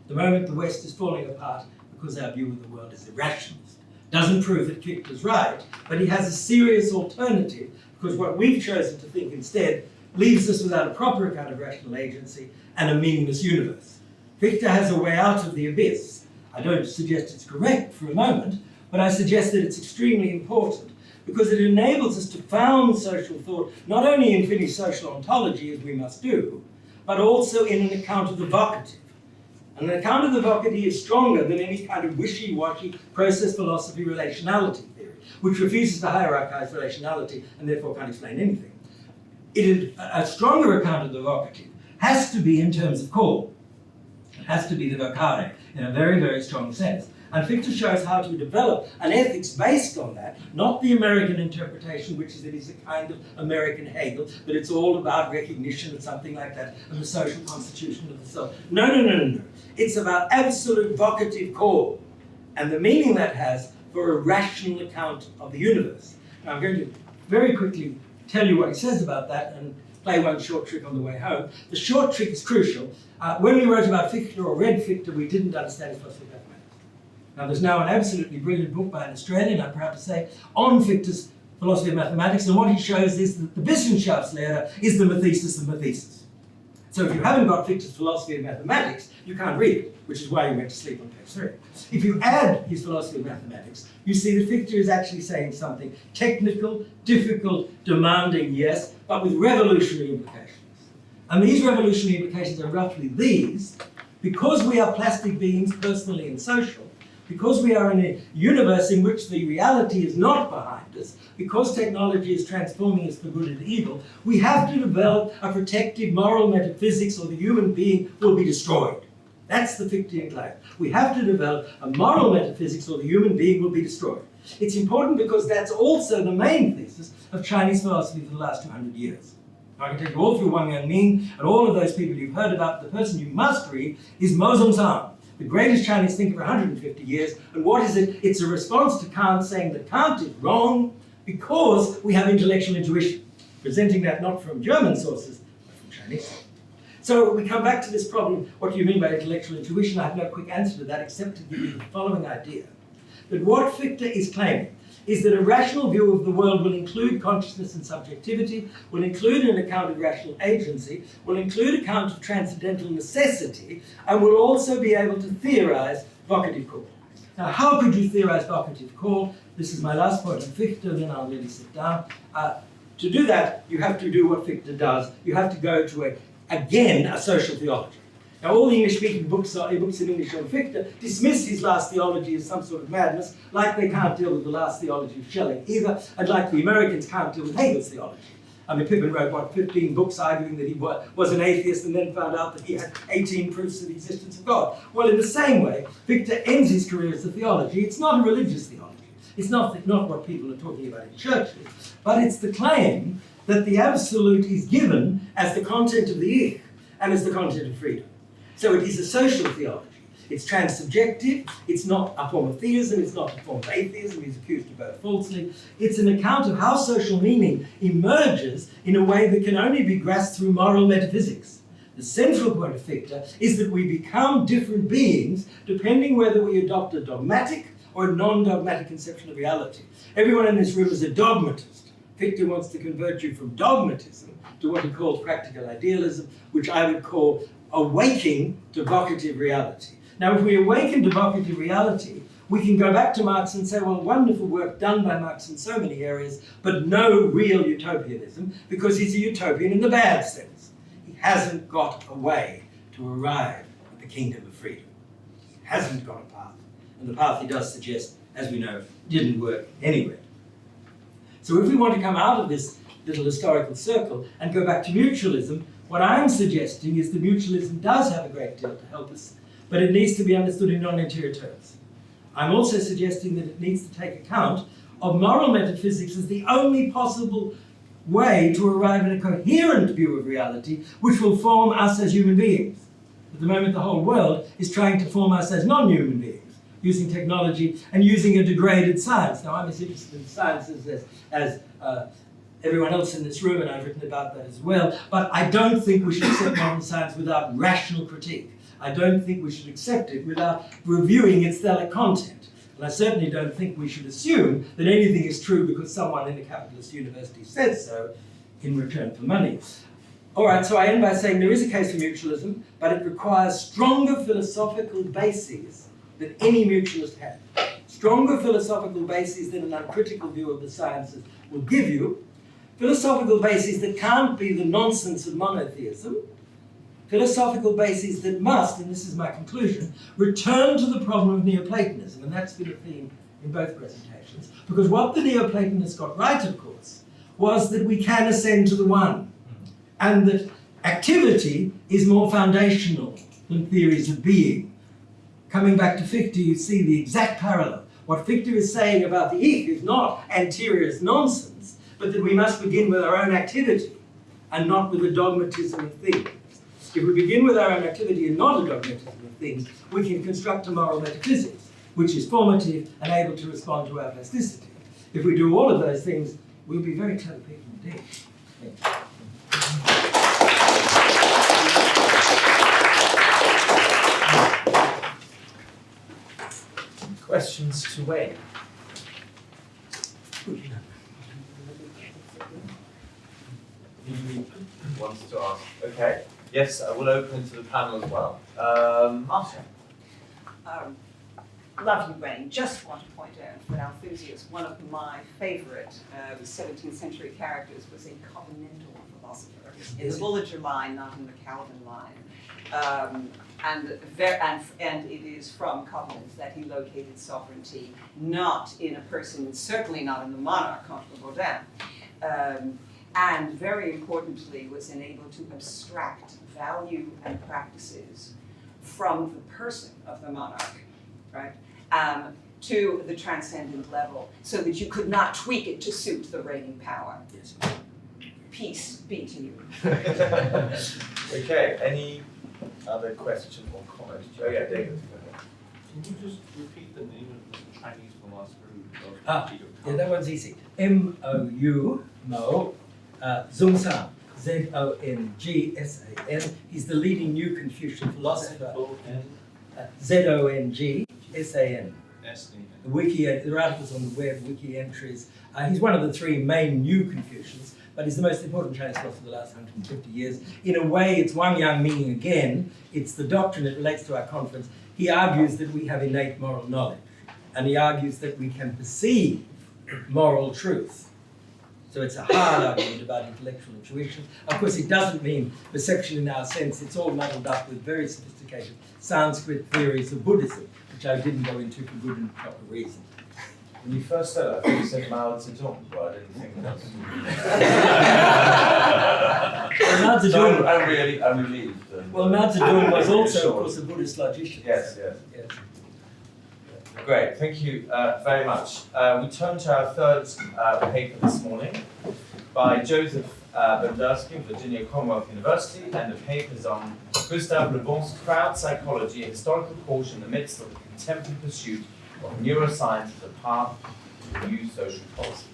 The moment the West is falling apart because our view of the world is irrationalist. Doesn't prove that Fichte's right, but he has a serious alternative, because what we've chosen to think instead leaves us without a proper account of rational agency and a meaningless universe. Fichte has a way out of the abyss. I don't suggest it's correct for a moment, but I suggest that it's extremely important, because it enables us to found social thought not only in finished social ontology, as we must do, but also in an account of the vocative. And an account of the vocative is stronger than any kind of wishy-washy process philosophy relationality theory, which refuses to hierarchize relationality and therefore can't explain anything. A stronger account of the vocative has to be in terms of call. It has to be the vocare in a very, very strong sense. And Fichte shows how to develop an ethics based on that, not the American interpretation, which is that it's a kind of American Hegel, but it's all about recognition of something like that, of the social constitution of the self. No. It's about absolute vocative call, and the meaning that has for a rational account of the universe. Now I'm going to very quickly tell you what he says about that and play one short trick on the way home. The short trick is crucial. When we wrote about Fichte or read Fichte, we didn't understand his philosophy of mathematics. Now there's now an absolutely brilliant book by an Australian, I'm proud to say, on Fichte's philosophy of mathematics, and what he shows is that the Wissenschaftslehrer is the mathesis of mathesis. So if you haven't got Fichte's philosophy of mathematics, you can't read it, which is why you went to sleep on page 3. If you add his philosophy of mathematics, you see that Fichte is actually saying something technical, difficult, demanding, yes, but with revolutionary implications. And these revolutionary implications are roughly these: because we are plastic beings, personally and social, because we are in a universe in which the reality is not behind us, because technology is transforming us for good and evil, we have to develop a protective moral metaphysics, or the human being will be destroyed. That's the Fichtean claim. We have to develop a moral metaphysics, or the human being will be destroyed. It's important because that's also the main thesis of Chinese philosophy for the last 200 years. I can take you all through Wang Yangming and all of those people you've heard about. The person you must read is Mo Zongzang, the greatest Chinese thinker for 150 years. And what is it? It's a response to Kant saying that Kant is wrong because we have intellectual intuition, presenting that not from German sources, but from Chinese. So we come back to this problem, what do you mean by intellectual intuition? I have no quick answer to that except to give you the following idea. That what Fichte is claiming is that a rational view of the world will include consciousness and subjectivity, will include an account of rational agency, will include account of transcendental necessity, and will also be able to theorize vocative call. Now, how could you theorize vocative call? This is my last point on Fichte, then I'll really sit down. To do that, you have to do what Fichte does. You have to go to, again, a social theology. Now, all the English-speaking books in English on Fichte dismiss his last theology as some sort of madness, like they can't deal with the last theology of Schelling either, and like the Americans can't deal with Hegel's theology. I mean, Pippin wrote, 15 books arguing that he was an atheist and then found out that he had 18 proofs of the existence of God. Well, in the same way, Fichte ends his career as a theology. It's not a religious theology. It's not what people are talking about in churches, but it's the claim that the absolute is given as the content of the ich and as the content of freedom. So it is a social theology. It's transsubjective, it's not a form of theism, it's not a form of atheism, he's accused of both falsely. It's an account of how social meaning emerges in a way that can only be grasped through moral metaphysics. The central point of Fichte is that we become different beings depending whether we adopt a dogmatic or a non-dogmatic conception of reality. Everyone in this room is a dogmatist. Fichte wants to convert you from dogmatism to what he calls practical idealism, which I would call awaking to vocative reality. Now, if we awaken to vocative reality, we can go back to Marx and say, well, wonderful work done by Marx in so many areas, but no real utopianism, because he's a utopian in the bad sense. He hasn't got a way to arrive at the kingdom of freedom. He hasn't got a path. And the path he does suggest, as we know, didn't work anywhere. So if we want to come out of this little historical circle and go back to mutualism, what I'm suggesting is that mutualism does have a great deal to help us, but it needs to be understood in non-interior terms. I'm also suggesting that it needs to take account of moral metaphysics as the only possible way to arrive at a coherent view of reality which will form us as human beings. At the moment, the whole world is trying to form us as non-human beings, using technology and using a degraded science. Now, I'm as interested in sciences as everyone else in this room, and I've written about that as well, but I don't think we should accept modern science without rational critique. I don't think we should accept it without reviewing its stellar content. And I certainly don't think we should assume that anything is true because someone in a capitalist university says so in return for money. All right, so I end by saying there is a case for mutualism, but it requires stronger philosophical bases than any mutualist has. Stronger philosophical bases than an uncritical view of the sciences will give you. Philosophical bases that can't be the nonsense of monotheism. Philosophical bases that must, and this is my conclusion, return to the problem of Neoplatonism, and that's been a theme in both presentations, because what the Neoplatonists got right, of course, was that we can ascend to the one, and that activity is more foundational than theories of being. Coming back to Fichte, you see the exact parallel. What Fichte is saying about the ich is not anterior nonsense, but that we must begin with our own activity and not with a dogmatism of things. If we begin with our own activity and not a dogmatism of things, we can construct a moral metaphysics, which is formative and able to respond to our plasticity. If we do all of those things, we'll be very clever people indeed. Questions to Wayne? Wants to ask. Okay. Yes, I will open to the panel as well. Marcia. Love you, Wayne. Just want to point out that Althusius, one of my favourite 17th century characters, was a covenantal philosopher in the Bullinger line, not in the Calvin line. And it is from covenants that he located sovereignty, not in a person, certainly not in the monarch, contre Baudin. And very importantly, was enabled to abstract value and practices from the person of the monarch, right, to the transcendent level, so that you could not tweak it to suit the reigning power. Yes. Peace be to you. Okay, any other question or comment? Oh yeah, David, go ahead. Can you just repeat the name of the Chinese philosopher who wrote Yeah, that one's easy. M-O-U, Mo, Zongsan, Z-O-N-G-S-A-N. He's the leading new Confucian philosopher. Z-O-N-G-S-A-N. The wiki, there are articles on the web, wiki entries. He's one of the three main new Confucians, but he's the most important Chinese philosopher of the last 150 years. In a way, it's Wang Yang meaning again. It's the doctrine that relates to our conference. He argues that we have innate moral knowledge, and he argues that we can perceive moral truth. So it's a hard argument about intellectual intuition. Of course, it doesn't mean perception in our sense. It's all muddled up with very sophisticated Sanskrit theories of Buddhism, which I didn't go into for good and proper reason. When you first said it, I thought you said Mao Zedong, but I didn't think that was. Mao Zedong, I'm relieved. well, Mao Zedong was also, of course, a Buddhist logician. Yes. Yes. Great, thank you very much. We turn to our third paper this morning by Joseph Bendersky of Virginia Commonwealth University, and the paper is on Gustave Le Bon's crowd psychology, a historical caution in the midst of the contemporary pursuit of neuroscience as a path to new social policies.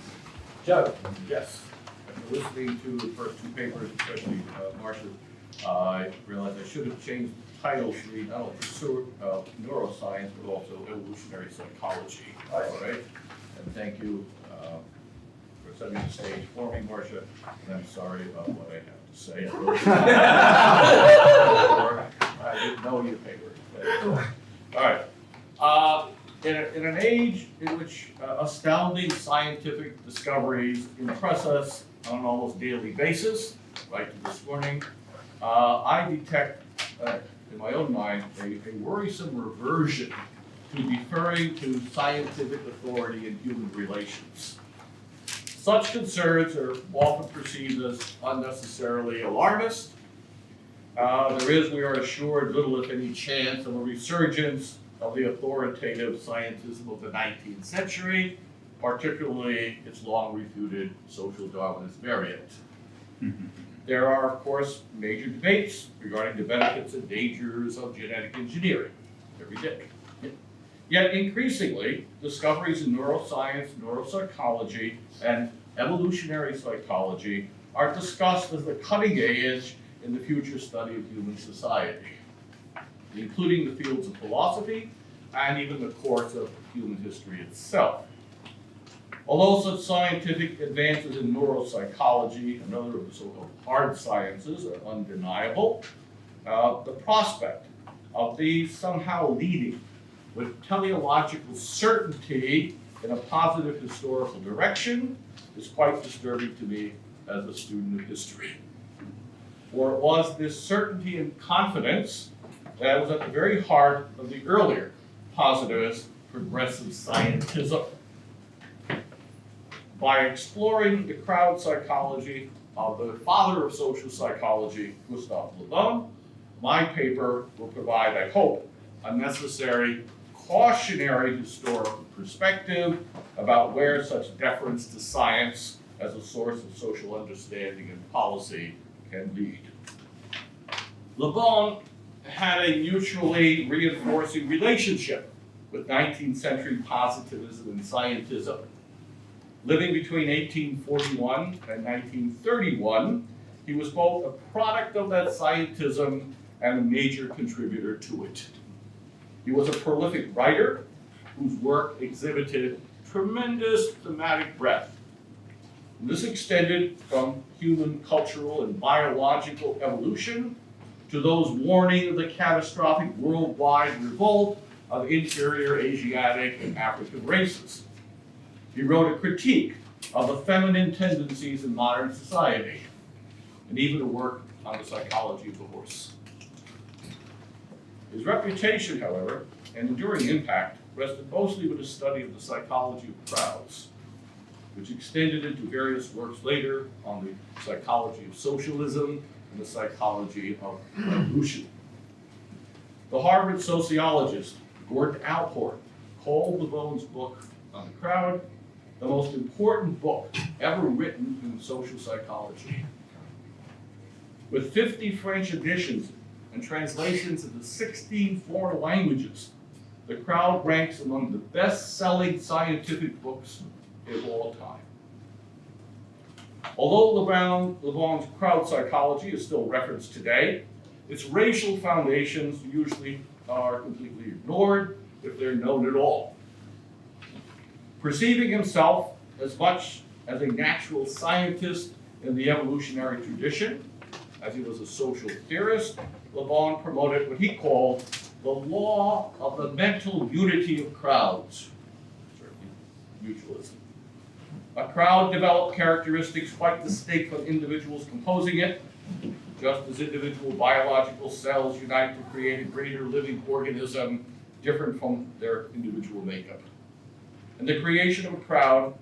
Joe? Yes. After listening to the first two papers, especially Marcia, I realized I should have changed the title to read not only pursuit of neuroscience, but also evolutionary psychology. All right? And thank you for setting the stage for me, Marcia. And I'm sorry about what I have to say. I didn't know your paper. All right. In an age in which astounding scientific discoveries impress us on an almost daily basis, like this morning, I detect in my own mind a worrisome reversion to deferring to scientific authority in human relations. Such concerns are often perceived as unnecessarily alarmist. There is, we are assured, little if any chance of a resurgence of the authoritative scientism of the 19th century, particularly its long refuted social Darwinist variant. There are, of course, major debates regarding the benefits and dangers of genetic engineering every day. Yet increasingly, discoveries in neuroscience, neuropsychology, and evolutionary psychology are discussed as the cutting edge in the future study of human society, including the fields of philosophy and even the course of human history itself. Although such scientific advances in neuropsychology and other of the so-called hard sciences are undeniable, the prospect of these somehow leading with teleological certainty in a positive historical direction is quite disturbing to me as a student of history. For it was this certainty and confidence that was at the very heart of the earlier positivist progressive scientism. By exploring the crowd psychology of the father of social psychology, Gustave Le Bon, my paper will provide, I hope, a necessary cautionary historical perspective about where such deference to science as a source of social understanding and policy can lead. Le Bon had a mutually reinforcing relationship with 19th century positivism and scientism. Living between 1841 and 1931, he was both a product of that scientism and a major contributor to it. He was a prolific writer whose work exhibited tremendous thematic breadth. And this extended from human cultural and biological evolution to those warning of the catastrophic worldwide revolt of inferior Asiatic and African races. He wrote a critique of the feminine tendencies in modern society, and even a work on the psychology of the horse. His reputation, however, and enduring impact rested mostly with his study of the psychology of crowds, which extended into various works later on the psychology of socialism and the psychology of evolution. The Harvard sociologist Gordon Alport called Le Bon's book on the crowd the most important book ever written in social psychology. With 50 French editions and translations into 16 foreign languages, The Crowd ranks among the best-selling scientific books of all time. Although Le Bon's crowd psychology is still referenced today, its racial foundations usually are completely ignored if they're known at all. Perceiving himself as much as a natural scientist in the evolutionary tradition, as he was a social theorist, Le Bon promoted what he called the law of the mental unity of crowds, certainly mutualism. A crowd developed characteristics quite distinct from individuals composing it, just as individual biological cells unite to create a greater living organism different from their individual makeup. In the creation of a crowd,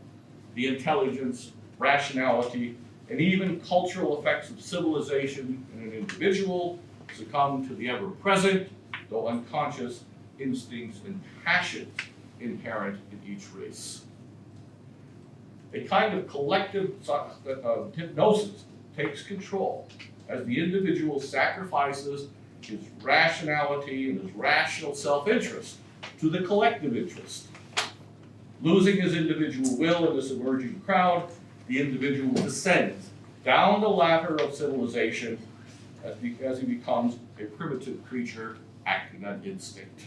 the intelligence, rationality, and even cultural effects of civilization in an individual succumb to the ever-present, though unconscious, instincts and passions inherent in each race. A kind of collective hypnosis takes control as the individual sacrifices his rationality and his rational self-interest to the collective interest. Losing his individual will in this emerging crowd, the individual descends down the ladder of civilization as he becomes a primitive creature acting on instinct.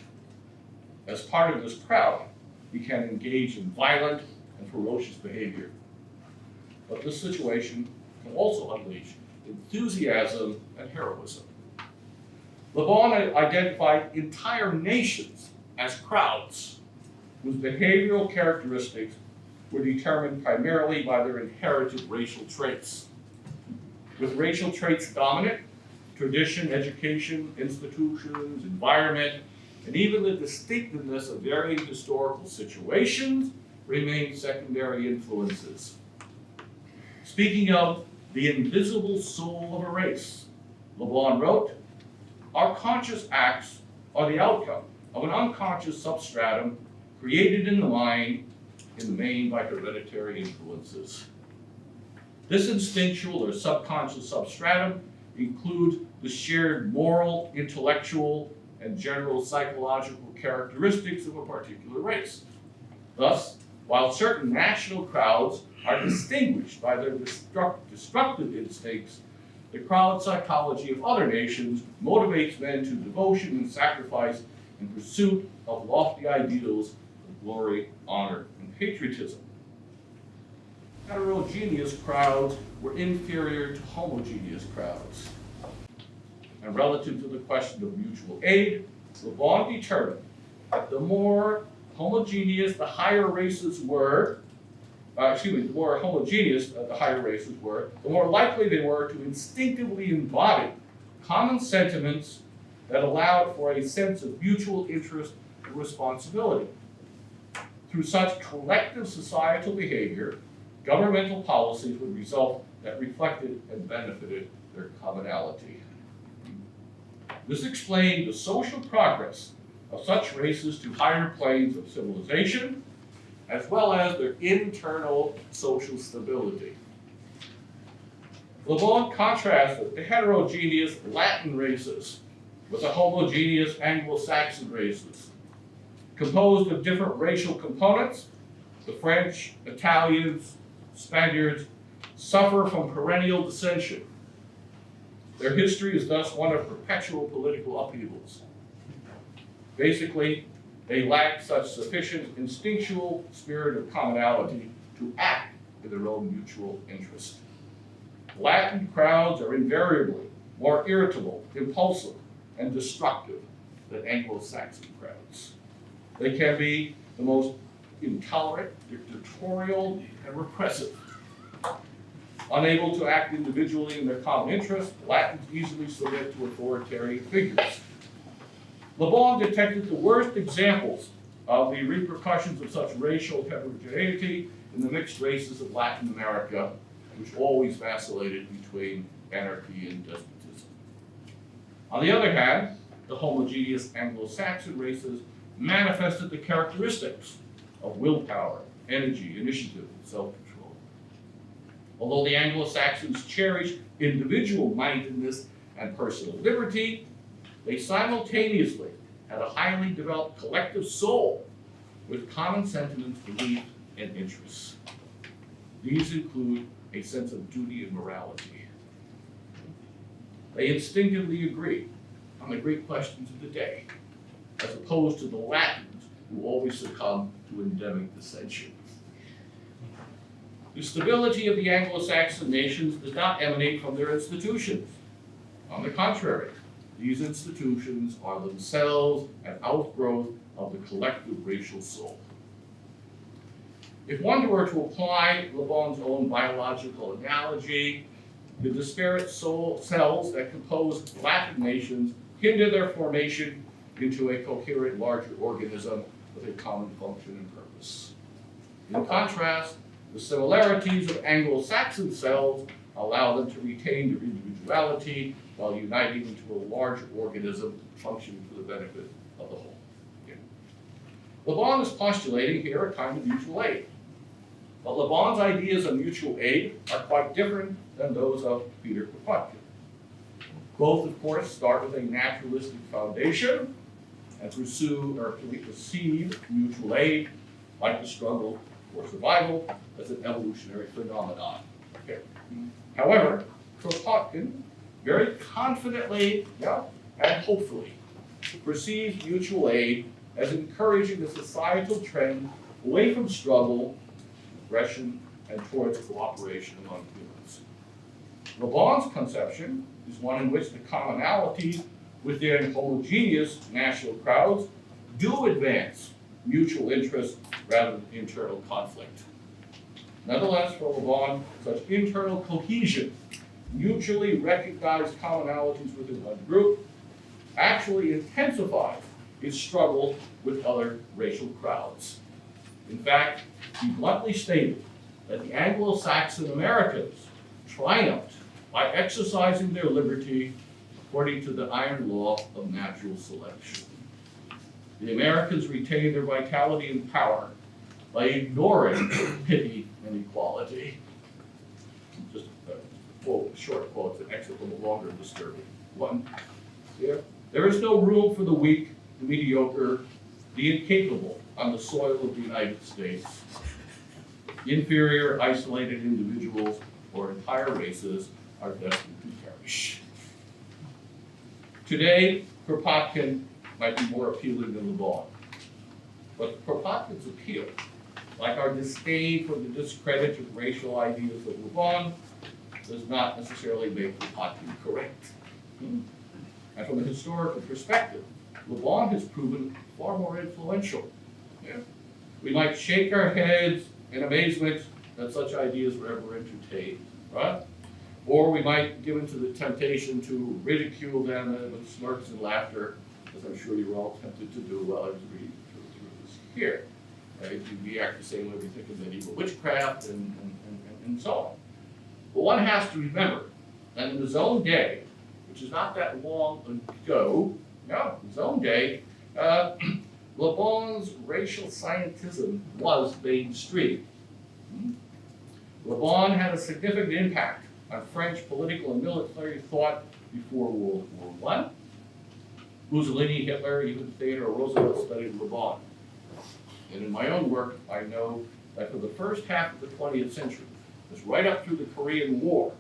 As part of this crowd, he can engage in violent and ferocious behavior. But this situation can also unleash enthusiasm and heroism. Le Bon identified entire nations as crowds whose behavioral characteristics were determined primarily by their inherited racial traits. With racial traits dominant, tradition, education, institutions, environment, and even the distinctiveness of varying historical situations remain secondary influences. Speaking of the invisible soul of a race, Le Bon wrote, "Our conscious acts are the outcome of an unconscious substratum created in the mind, in the main by hereditary influences. This instinctual or subconscious substratum includes the shared moral, intellectual, and general psychological characteristics of a particular race. Thus, while certain national crowds are distinguished by their destructive instincts, the crowd psychology of other nations motivates men to devotion and sacrifice in pursuit of lofty ideals of glory, honor, and patriotism. Heterogeneous crowds were inferior to homogeneous crowds. And relative to the question of mutual aid, Le Bon determined that the more homogeneous the higher races were, the more homogeneous the higher races were, the more likely they were to instinctively embody common sentiments that allowed for a sense of mutual interest and responsibility. Through such collective societal behavior, governmental policies would result that reflected and benefited their commonality. This explained the social progress of such races to higher planes of civilization, as well as their internal social stability. Le Bon contrasted the heterogeneous Latin races with the homogeneous Anglo-Saxon races. Composed of different racial components, the French, Italians, Spaniards suffer from perennial dissension. Their history is thus one of perpetual political upheavals. Basically, they lack such sufficient instinctual spirit of commonality to act in their own mutual interest. Latin crowds are invariably more irritable, impulsive, and destructive than Anglo-Saxon crowds. They can be the most intolerant, dictatorial, and repressive. Unable to act individually in their common interest, Latins easily submit to authoritarian figures. Le Bon detected the worst examples of the repercussions of such racial heterogeneity in the mixed races of Latin America, which always vacillated between anarchy and despotism. On the other hand, the homogeneous Anglo-Saxon races manifested the characteristics of willpower, energy, initiative, and self-control. Although the Anglo-Saxons cherished individual mindedness and personal liberty, they simultaneously had a highly developed collective soul with common sentiments, beliefs, and interests. These include a sense of duty and morality. They instinctively agree on the great questions of the day, as opposed to the Latins who always succumb to endemic dissension. The stability of the Anglo-Saxon nations does not emanate from their institutions. On the contrary, these institutions are themselves an outgrowth of the collective racial soul. If one were to apply Le Bon's own biological analogy, the disparate cells that compose Latin nations hinder their formation into a coherent larger organism with a common function and purpose. In contrast, the similarities of Anglo-Saxon cells allow them to retain their individuality while uniting into a larger organism functioning for the benefit of the whole. Le Bon is postulating here a kind of mutual aid. But Le Bon's ideas of mutual aid are quite different than those of Peter Kropotkin. Both, of course, start with a naturalistic foundation and pursue or perceive mutual aid, like the struggle for survival, as an evolutionary phenomenon. Okay. However, Kropotkin very confidently and hopefully perceives mutual aid as encouraging a societal trend away from struggle, aggression, and towards cooperation among humans. Le Bon's conception is one in which the commonalities within homogeneous national crowds do advance mutual interest rather than internal conflict. Nonetheless, for Le Bon, such internal cohesion, mutually recognized commonalities within one group, actually intensifies its struggle with other racial crowds. In fact, he bluntly stated that the Anglo-Saxon Americans triumphed by exercising their liberty according to the iron law of natural selection. The Americans retained their vitality and power by ignoring pity and equality. Just a quote, a short quote, an exit a little longer and disturbing. One, here, there is no room for the weak, the mediocre, the incapable on the soil of the United States. Inferior, isolated individuals or entire races are destined to perish. Today, Kropotkin might be more appealing than Le Bon. But Kropotkin's appeal, like our disdain for the discredited racial ideas of Le Bon, does not necessarily make Kropotkin correct. And from a historical perspective, Le Bon has proven far more influential. Yeah? We might shake our heads in amazement that such ideas were ever entertained, right? Or we might give into the temptation to ridicule them with smirks and laughter, as I'm sure you were all tempted to do while I was reading through this here. You react the same way we think of medieval witchcraft and so on. But one has to remember that in his own day, which is not that long ago, his own day, Le Bon's racial scientism was mainstream. Le Bon had a significant impact on French political and military thought before World War I. Mussolini, Hitler, even Theodore Roosevelt studied Le Bon. And in my own work, I know that for the first half of the 20th century, just right up through the Korean War,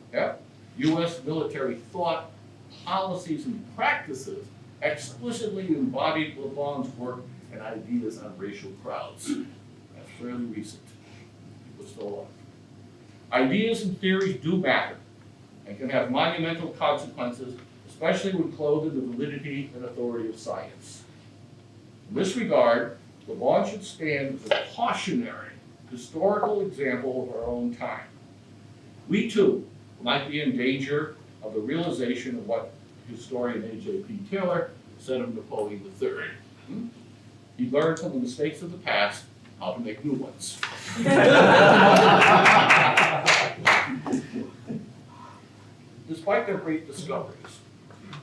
U.S. military thought, policies, and practices explicitly embodied Le Bon's work and ideas on racial crowds. That's fairly recent. It was still alive. Ideas and theories do matter and can have monumental consequences, especially when clothed in the validity and authority of science. In this regard, Le Bon should stand as a cautionary, historical example of our own time. We too might be in danger of the realization of what historian A.J.P. Taylor said of Napoleon III. He learned from the mistakes of the past how to make new ones. Despite their great discoveries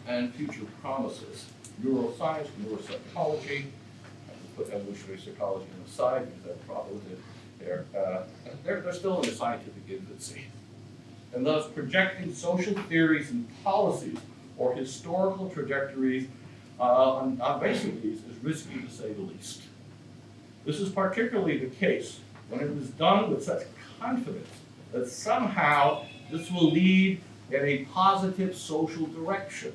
and future promises, neuroscience, neuropsychology, I can put evolutionary psychology on the side because I have a problem with it, They're still in the scientific infancy. And thus projecting social theories and policies or historical trajectories on basic these is risky to say the least. This is particularly the case when it is done with such confidence that somehow this will lead in a positive social direction.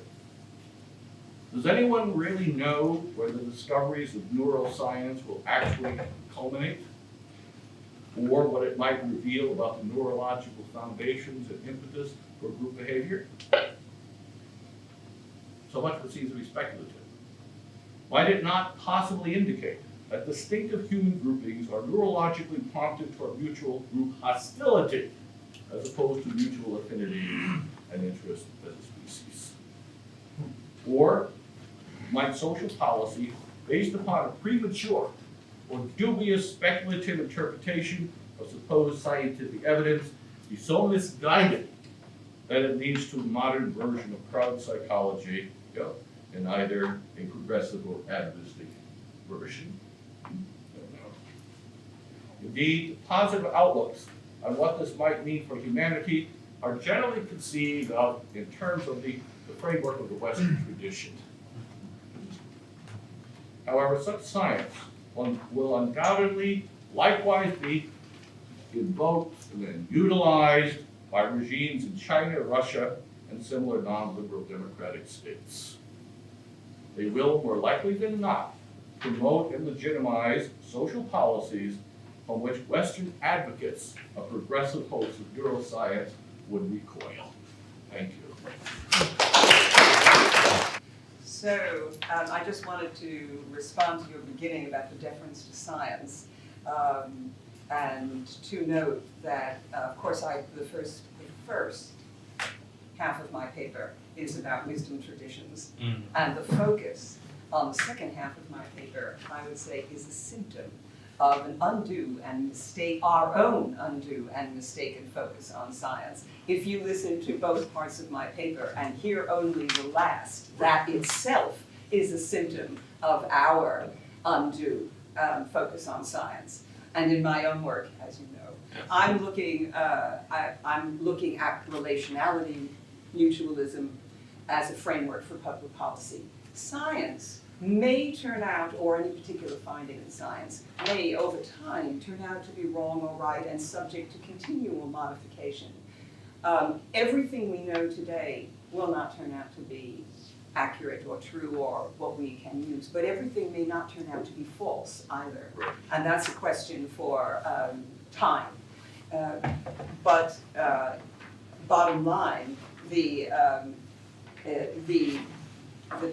Does anyone really know where the discoveries of neuroscience will actually culminate? Or what it might reveal about the neurological foundations and impetus for group behavior? So much would seem to be speculative. Might it not possibly indicate that distinctive human groupings are neurologically prompted toward mutual group hostility as opposed to mutual affinity and interest as a species? Or might social policy, based upon a premature or dubious speculative interpretation of supposed scientific evidence, be so misguided that it leads to a modern version of crowd psychology, in either a progressive or atavistic version? Indeed, positive outlooks on what this might mean for humanity are generally conceived of in terms of the framework of the Western tradition. However, such science will undoubtedly likewise be invoked and then utilized by regimes in China, Russia, and similar non-liberal democratic states. They will, more likely than not, promote and legitimize social policies from which Western advocates of progressive hopes of neuroscience would recoil. Thank you. So I just wanted to respond to your beginning about the deference to science, and to note that, of course, the first half of my paper is about wisdom traditions, and the focus on the second half of my paper, I would say, is a symptom of an our own undue and mistaken focus on science. If you listen to both parts of my paper and hear only the last, that itself is a symptom of our undue focus on science. And in my own work, as you know, I'm looking at relationality, mutualism, as a framework for public policy. Science may turn out, or any particular finding in science, may over time turn out to be wrong or right and subject to continual modification. Everything we know today will not turn out to be accurate or true or what we can use, but everything may not turn out to be false either. And that's a question for time. But bottom line, the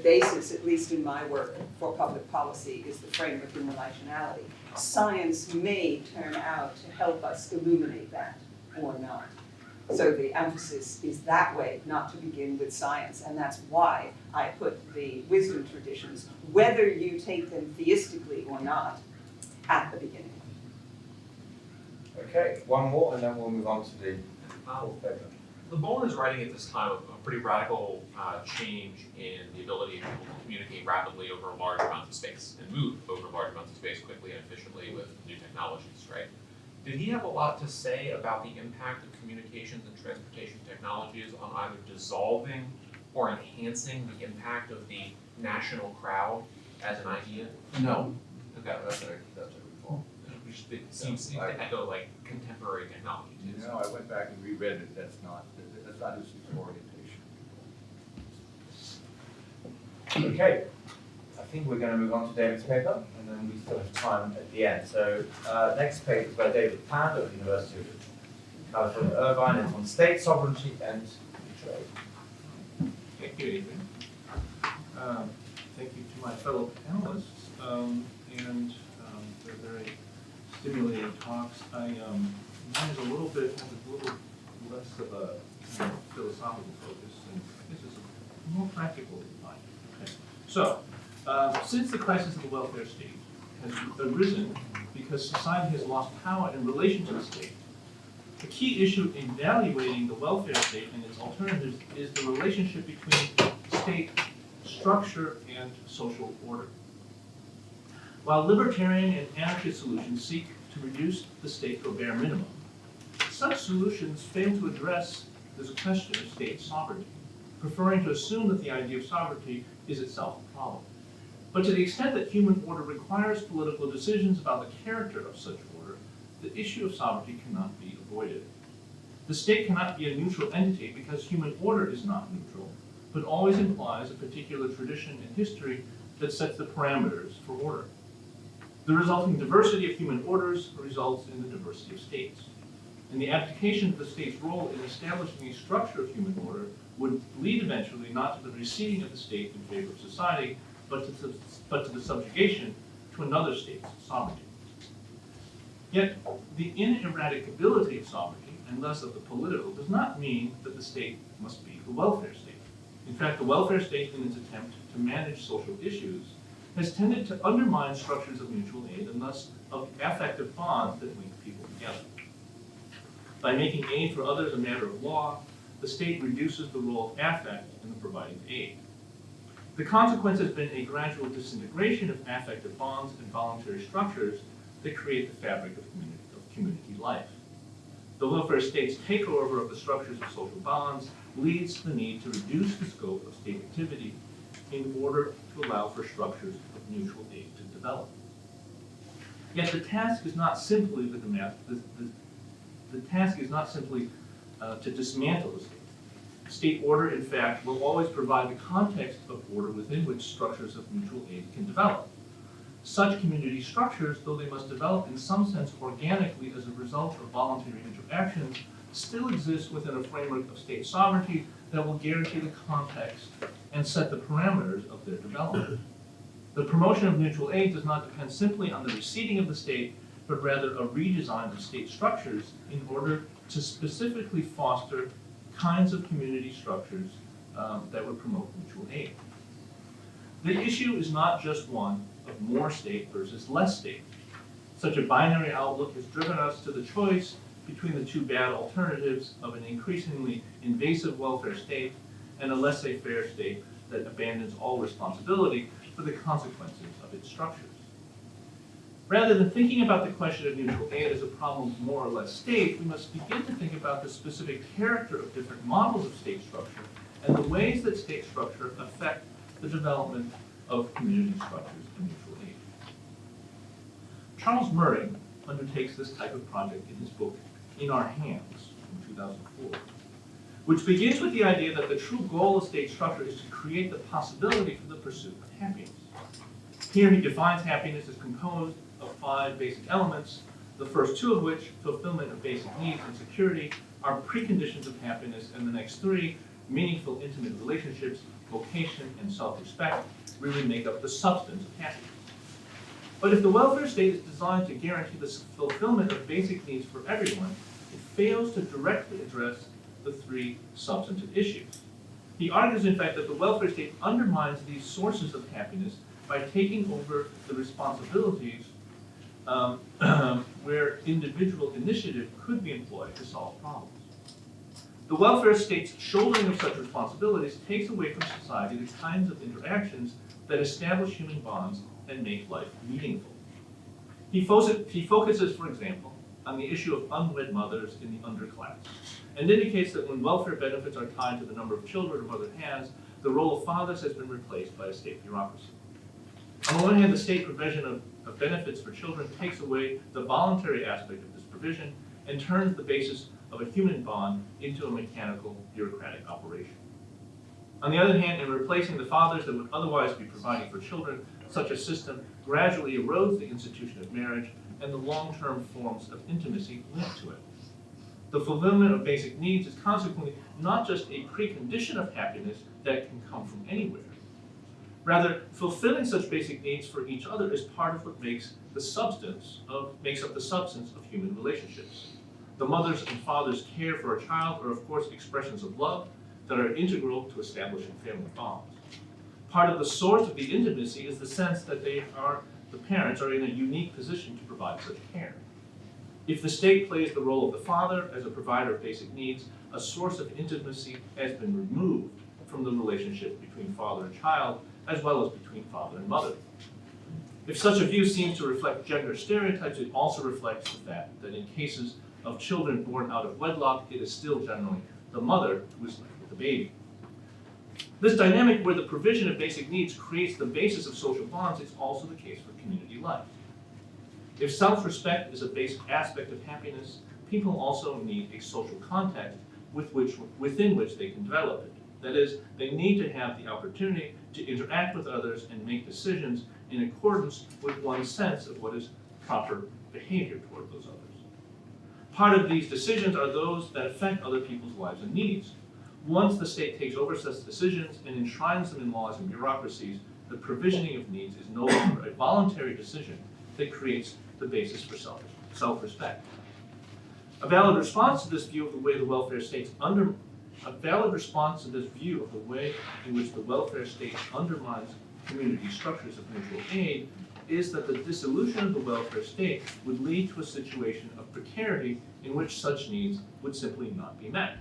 basis, at least in my work, for public policy is the framework in relationality. Science may turn out to help us illuminate that or not. So the emphasis is that way, not to begin with science, and that's why I put the wisdom traditions, whether you take them theistically or not, at the beginning. Okay, one more and then we'll move on to the fourth paper. Le Bon is writing at this time a pretty radical change in the ability of people to communicate rapidly over large amounts of space and move over large amounts of space quickly and efficiently with new technologies, right? Did he have a lot to say about the impact of communications and transportation technologies on either dissolving or enhancing the impact of the national crowd as an idea? No. Okay, that's what I recall. It seems to echo like contemporary technology. You know, I went back and reread it. That's not his orientation. Okay, I think we're going to move on to David's paper, and then we still have time at the end. So next paper is by David Pound of the University of California, Irvine. It's on state sovereignty and trade. Thank you, Adrian. Thank you to my fellow panelists, and they're very stimulating talks. Mine is a little less of a philosophical focus, and I guess it's more practical than mine. Okay. So, since the crisis of the welfare state has arisen because society has lost power in relation to the state, the key issue in evaluating the welfare state and its alternatives is the relationship between state structure and social order. While libertarian and anarchist solutions seek to reduce the state to a bare minimum. Such solutions fail to address this question of state sovereignty, preferring to assume that the idea of sovereignty is itself a problem. But to the extent that human order requires political decisions about the character of such order, the issue of sovereignty cannot be avoided. The state cannot be a neutral entity because human order is not neutral, but always implies a particular tradition and history that sets the parameters for order. The resulting diversity of human orders results in the diversity of states. And the abdication of the state's role in establishing a structure of human order would lead eventually not to the receding of the state in favor of society, but to the subjugation to another state's sovereignty. Yet, the ineradicability of sovereignty, and thus of the political, does not mean that the state must be the welfare state. In fact, the welfare state, in its attempt to manage social issues, has tended to undermine structures of mutual aid and thus of affective bonds that link people together. By making aid for others a matter of law, the state reduces the role of affect in the providing of aid. The consequence has been a gradual disintegration of affective bonds and voluntary structures that create the fabric of community life. The welfare state's takeover of the structures of social bonds leads to the need to reduce the scope of state activity in order to allow for structures of mutual aid to develop. Yet the task is not simply to dismantle the state. State order, in fact, will always provide the context of order within which structures of mutual aid can develop. Such community structures, though they must develop in some sense organically as a result of voluntary interactions, still exist within a framework of state sovereignty that will guarantee the context and set the parameters of their development. The promotion of mutual aid does not depend simply on the receding of the state, but rather a redesign of state structures in order to specifically foster kinds of community structures that would promote mutual aid. The issue is not just one of more state versus less state. Such a binary outlook has driven us to the choice between the two bad alternatives of an increasingly invasive welfare state and a laissez-faire state that abandons all responsibility for the consequences of its structures. Rather than thinking about the question of mutual aid as a problem of more or less state, we must begin to think about the specific character of different models of state structure and the ways that state structure affect the development of community structures and mutual aid. Charles Murray undertakes this type of project in his book, In Our Hands, from 2004, which begins with the idea that the true goal of state structure is to create the possibility for the pursuit of happiness. Here he defines happiness as composed of 5 basic elements, the first 2 of which, fulfillment of basic needs and security, are preconditions of happiness, and the next 3, meaningful intimate relationships, vocation, and self-respect, really make up the substance of happiness. But if the welfare state is designed to guarantee the fulfillment of basic needs for everyone, it fails to directly address the 3 substantive issues. He argues, in fact, that the welfare state undermines these sources of happiness by taking over the responsibilities where individual initiative could be employed to solve problems. The welfare state's shouldering of such responsibilities takes away from society the kinds of interactions that establish human bonds and make life meaningful. He focuses, for example, on the issue of unwed mothers in the underclass, and indicates that when welfare benefits are tied to the number of children a mother has, the role of fathers has been replaced by a state bureaucracy. On the one hand, the state provision of benefits for children takes away the voluntary aspect of this provision and turns the basis of a human bond into a mechanical, bureaucratic operation. On the other hand, in replacing the fathers that would otherwise be providing for children, such a system gradually erodes the institution of marriage and the long-term forms of intimacy linked to it. The fulfillment of basic needs is consequently not just a precondition of happiness that can come from anywhere. Rather, fulfilling such basic needs for each other is part of what makes up the substance of human relationships. The mother's and father's care for a child are, of course, expressions of love that are integral to establishing family bonds. Part of the source of the intimacy is the sense that the parents are in a unique position to provide such care. If the state plays the role of the father as a provider of basic needs, a source of intimacy has been removed from the relationship between father and child, as well as between father and mother. If such a view seems to reflect gender stereotypes, it also reflects the fact that in cases of children born out of wedlock, it is still generally the mother who is left with the baby. This dynamic where the provision of basic needs creates the basis of social bonds is also the case for community life. If self-respect is a basic aspect of happiness, people also need a social context within which they can develop it. That is, they need to have the opportunity to interact with others and make decisions in accordance with one's sense of what is proper behavior toward those others. Part of these decisions are those that affect other people's lives and needs. Once the state takes over such decisions and enshrines them in laws and bureaucracies, the provisioning of needs is no longer a voluntary decision that creates the basis for self-respect. A valid response to this view of the way the welfare state in which the welfare state undermines community structures of mutual aid is that the dissolution of the welfare state would lead to a situation of precarity in which such needs would simply not be met.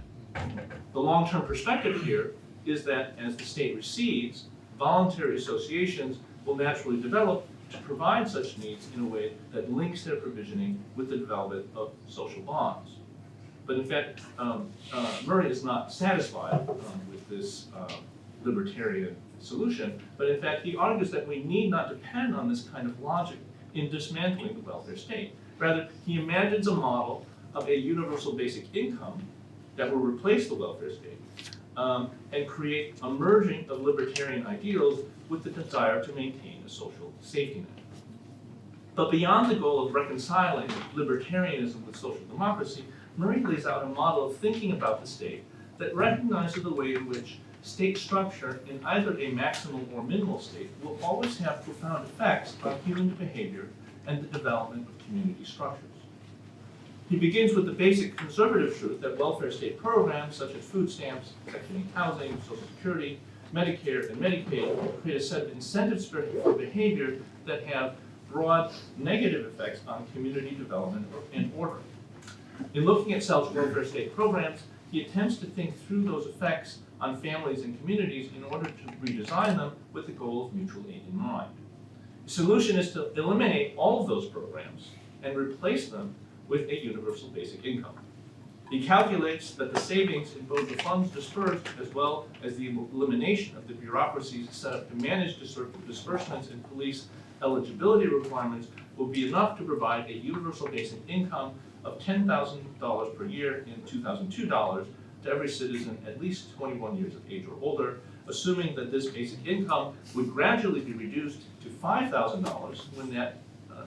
The long-term perspective here is that as the state recedes, voluntary associations will naturally develop to provide such needs in a way that links their provisioning with the development of social bonds. But in fact, Murray is not satisfied with this libertarian solution, but in fact he argues that we need not depend on this kind of logic in dismantling the welfare state. Rather, he imagines a model of a universal basic income that will replace the welfare state and create a merging of libertarian ideals with the desire to maintain a social safety net. But beyond the goal of reconciling libertarianism with social democracy, Murray lays out a model of thinking about the state that recognizes the way in which state structure in either a maximal or minimal state will always have profound effects on human behavior and the development of community structures. He begins with the basic conservative truth that welfare state programs such as food stamps, Section 8 housing, Social Security, Medicare, and Medicaid create a set of incentives for behavior that have broad negative effects on community development and order. In looking at such welfare state programs, he attempts to think through those effects on families and communities in order to redesign them with the goal of mutual aid in mind. The solution is to eliminate all of those programs and replace them with a universal basic income. He calculates that the savings in both the funds dispersed as well as the elimination of the bureaucracies set up to manage disbursements and police eligibility requirements will be enough to provide a universal basic income of $10,000 per year in $2,002 to every citizen at least 21 years of age or older, assuming that this basic income would gradually be reduced to $5,000 when that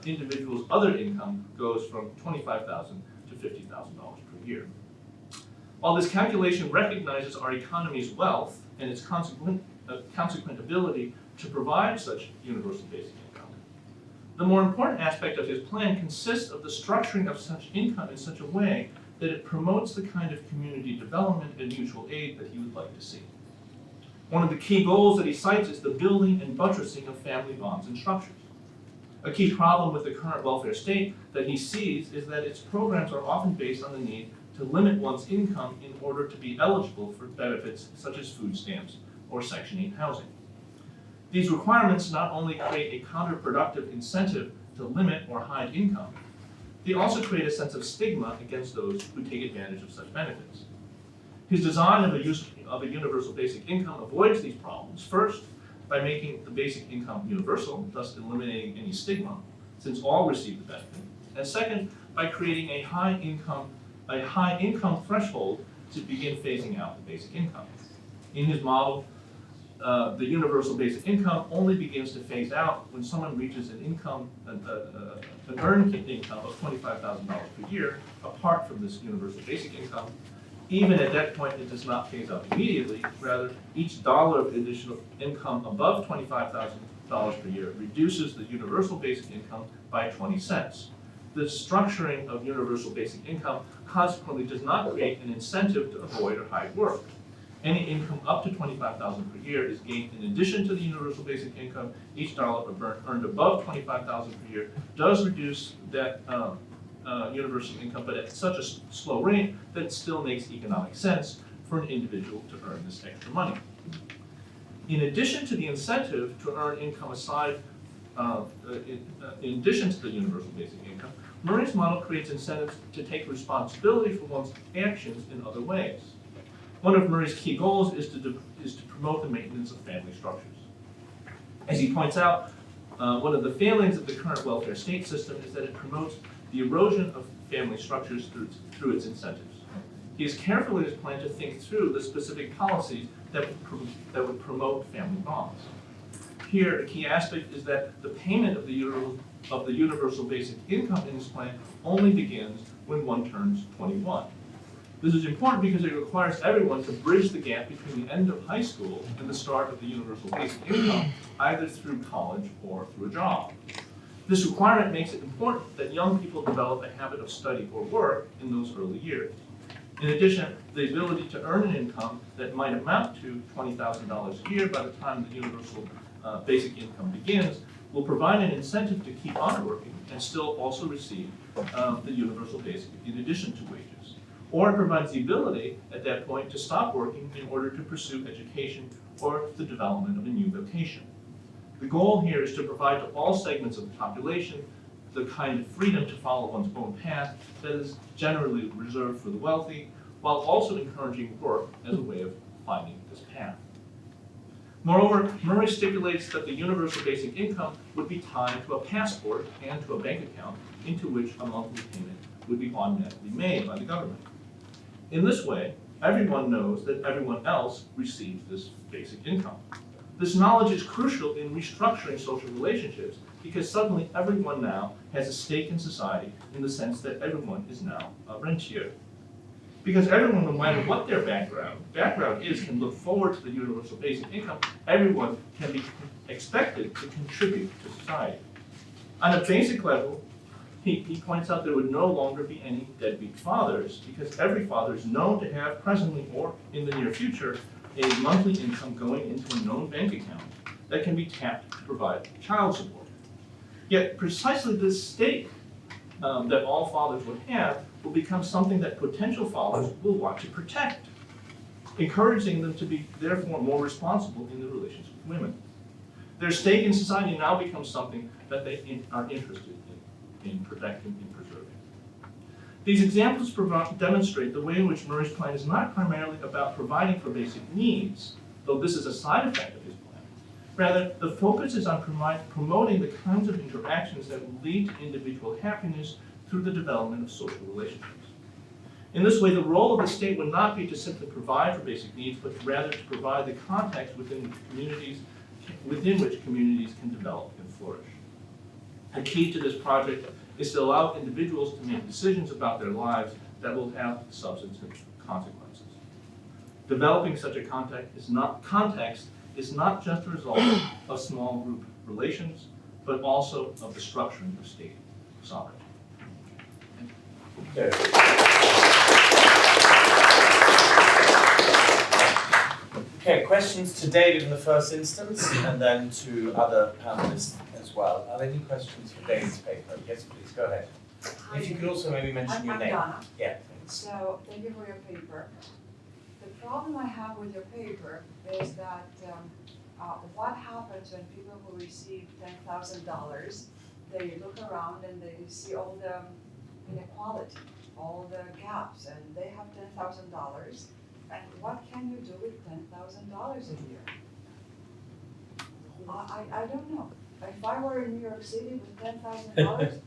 individual's other income goes from $25,000 to $50,000 per year. While this calculation recognizes our economy's wealth and its consequent ability to provide such universal basic income, the more important aspect of his plan consists of the structuring of such income in such a way that it promotes the kind of community development and mutual aid that he would like to see. One of the key goals that he cites is the building and buttressing of family bonds and structures. A key problem with the current welfare state that he sees is that its programs are often based on the need to limit one's income in order to be eligible for benefits such as food stamps or Section 8 housing. These requirements not only create a counterproductive incentive to limit or hide income, they also create a sense of stigma against those who take advantage of such benefits. His design of a universal basic income avoids these problems, first, by making the basic income universal, thus eliminating any stigma, since all receive the benefit, and second, by creating a high income threshold to begin phasing out the basic income. In his model, the universal basic income only begins to phase out when someone reaches an earned income of $25,000 per year, apart from this universal basic income. Even at that point, it does not phase out immediately. Rather, each dollar of additional income above $25,000 per year reduces the universal basic income by 20 cents. The structuring of universal basic income consequently does not create an incentive to avoid or hide work. Any income up to $25,000 per year is gained in addition to the universal basic income. Each dollar earned above $25,000 per year does reduce that universal income, but at such a slow rate that it still makes economic sense for an individual to earn this extra money. In addition to the incentive to earn income aside in addition to the universal basic income, Murray's model creates incentives to take responsibility for one's actions in other ways. One of Murray's key goals is to promote the maintenance of family structures. As he points out, one of the failings of the current welfare state system is that it promotes the erosion of family structures through its incentives. He is careful in his plan to think through the specific policies that would promote family bonds. Here, a key aspect is that the payment of the universal basic income in this plan only begins when one turns 21. This is important because it requires everyone to bridge the gap between the end of high school and the start of the universal basic income, either through college or through a job. This requirement makes it important that young people develop a habit of study or work in those early years. In addition, the ability to earn an income that might amount to $20,000 a year by the time the universal basic income begins will provide an incentive to keep on working and still also receive the universal basic in addition to wages. Or it provides the ability at that point to stop working in order to pursue education or the development of a new vocation. The goal here is to provide to all segments of the population the kind of freedom to follow one's own path that is generally reserved for the wealthy, while also encouraging work as a way of finding this path. Moreover, Murray stipulates that the universal basic income would be tied to a passport and to a bank account into which a monthly payment would be automatically made by the government. In this way, everyone knows that everyone else receives this basic income. This knowledge is crucial in restructuring social relationships because suddenly everyone now has a stake in society in the sense that everyone is now a rentier. Because everyone, no matter what their background is, can look forward to the universal basic income, everyone can be expected to contribute to society. On a basic level, he points out there would no longer be any deadbeat fathers because every father is known to have presently or in the near future a monthly income going into a known bank account that can be tapped to provide child support. Yet precisely this stake that all fathers would have will become something that potential fathers will want to protect, encouraging them to be therefore more responsible in their relations with women. Their stake in society now becomes something that they are interested in protecting and preserving. These examples demonstrate the way in which Murray's plan is not primarily about providing for basic needs, though this is a side effect of his plan. Rather, the focus is on promoting the kinds of interactions that will lead to individual happiness through the development of social relationships. In this way, the role of the state would not be to simply provide for basic needs, but rather to provide the context within which communities can develop and flourish. The key to this project is to allow individuals to make decisions about their lives that will have substantive consequences. Developing such a context is not just a result of small group relations, but also of the structuring of state sovereignty. Okay, questions to David in the first instance, and then to other panelists as well. Are there any questions for David's paper? Yes, please, go ahead. If you could also maybe mention your name. Donna. Yeah, thanks. So, thank you for your paper. The problem I have with your paper is that what happens when people who receive $10,000, they look around and they see all the inequality, all the gaps, and they have $10,000. And what can you do with $10,000 a year? I don't know. If I were in New York City with $10,000,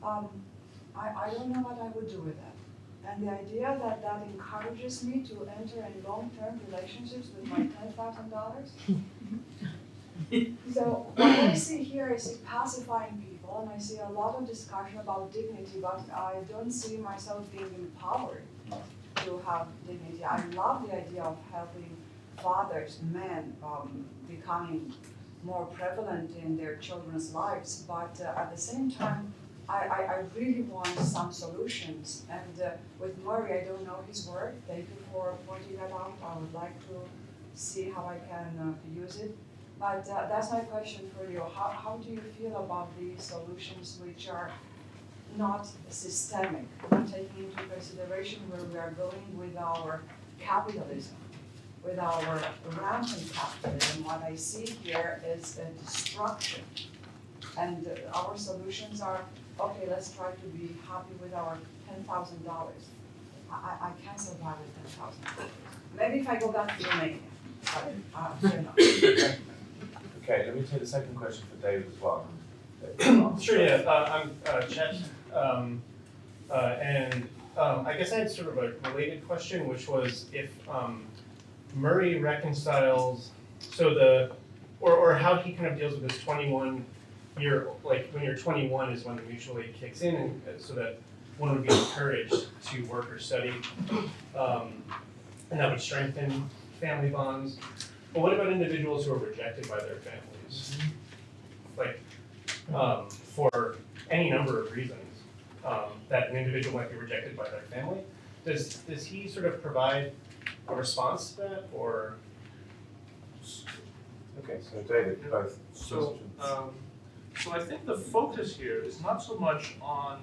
I don't know what I would do with that. And the idea that that encourages me to enter in long-term relationships with my $10,000. So what I see here is pacifying people, and I see a lot of discussion about dignity, but I don't see myself being empowered to have dignity. I love the idea of helping fathers, men, becoming more prevalent in their children's lives, but at the same time, I really want some solutions. And with Murray, I don't know his work. Thank you for pointing that out. I would like to see how I can use it. But that's my question for you. How do you feel about these solutions which are not systemic, not taking into consideration where we are going with our capitalism, with our rampant capitalism? What I see here is a destruction And our solutions are, okay, let's try to be happy with our $10,000. I can't survive with $10,000. Maybe if I go back to Romania, but you know. Okay, let me take the second question for David as well. Sure, yeah, I'm Chet, and I guess I had sort of a related question, which was if Murray reconciles, or how he kind of deals with this 21 year, like when you're 21 is when the mutual aid kicks in, and so that one would be encouraged to work or study, and that would strengthen family bonds. But what about individuals who are rejected by their families? Like, for any number of reasons, that an individual might be rejected by their family. Does he sort of provide a response to that, or? Okay, so David, both. So I think the focus here is not so much on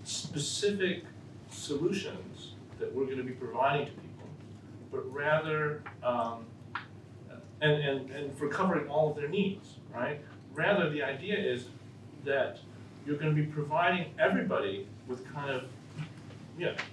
specific solutions that we're going to be providing to people, but rather, and for covering all of their needs, right? Rather, the idea is that you're going to be providing everybody with kind of,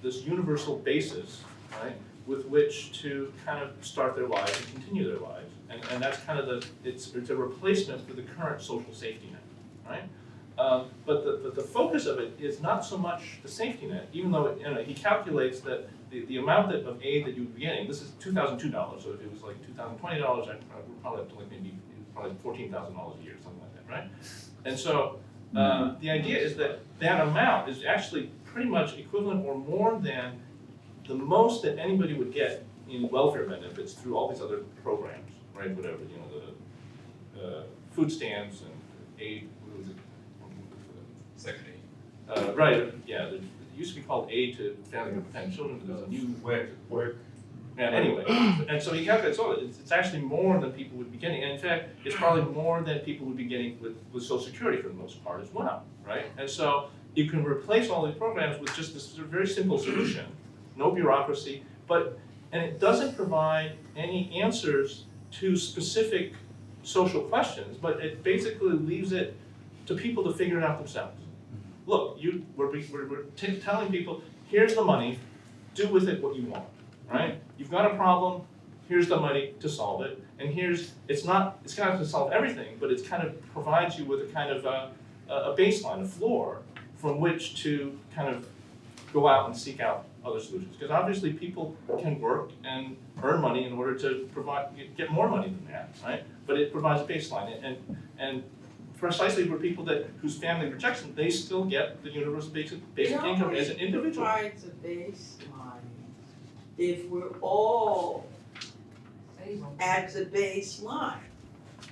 this universal basis, right, with which to kind of start their lives and continue their lives. And that's kind of it's a replacement for the current social safety net, right? But the focus of it is not so much the safety net, even though he calculates that the amount of aid that you would be getting, this is $2,002, so if it was like $2,020, I would probably have to like maybe $14,000 a year, something like that, right? And so the idea is that amount is actually pretty much equivalent or more than the most that anybody would get in welfare benefits through all these other programs, right? Whatever, the food stamps and aid, what was it? Section 8. Right, yeah, it used to be called aid to family and dependent children, but there's a new Work. Yeah, anyway, and so he calculates, it's actually more than people would be getting, and in fact, it's probably more than people would be getting with Social Security for the most part as well, right? And so you can replace all these programs with just this very simple solution, no bureaucracy, and it doesn't provide any answers to specific social questions, but it basically leaves it to people to figure it out themselves. Look, we're telling people, here's the money, do with it what you want. Right? You've got a problem, here's the money to solve it, and it's not to solve everything, but it kind of provides you with a kind of a baseline, a floor, from which to kind of go out and seek out other solutions. Because obviously people can work and earn money in order to get more money than that, right? But it provides a baseline, and precisely for people whose family rejects them, they still get the universal basic income as an individual. Provides a baseline. If we're all at the baseline.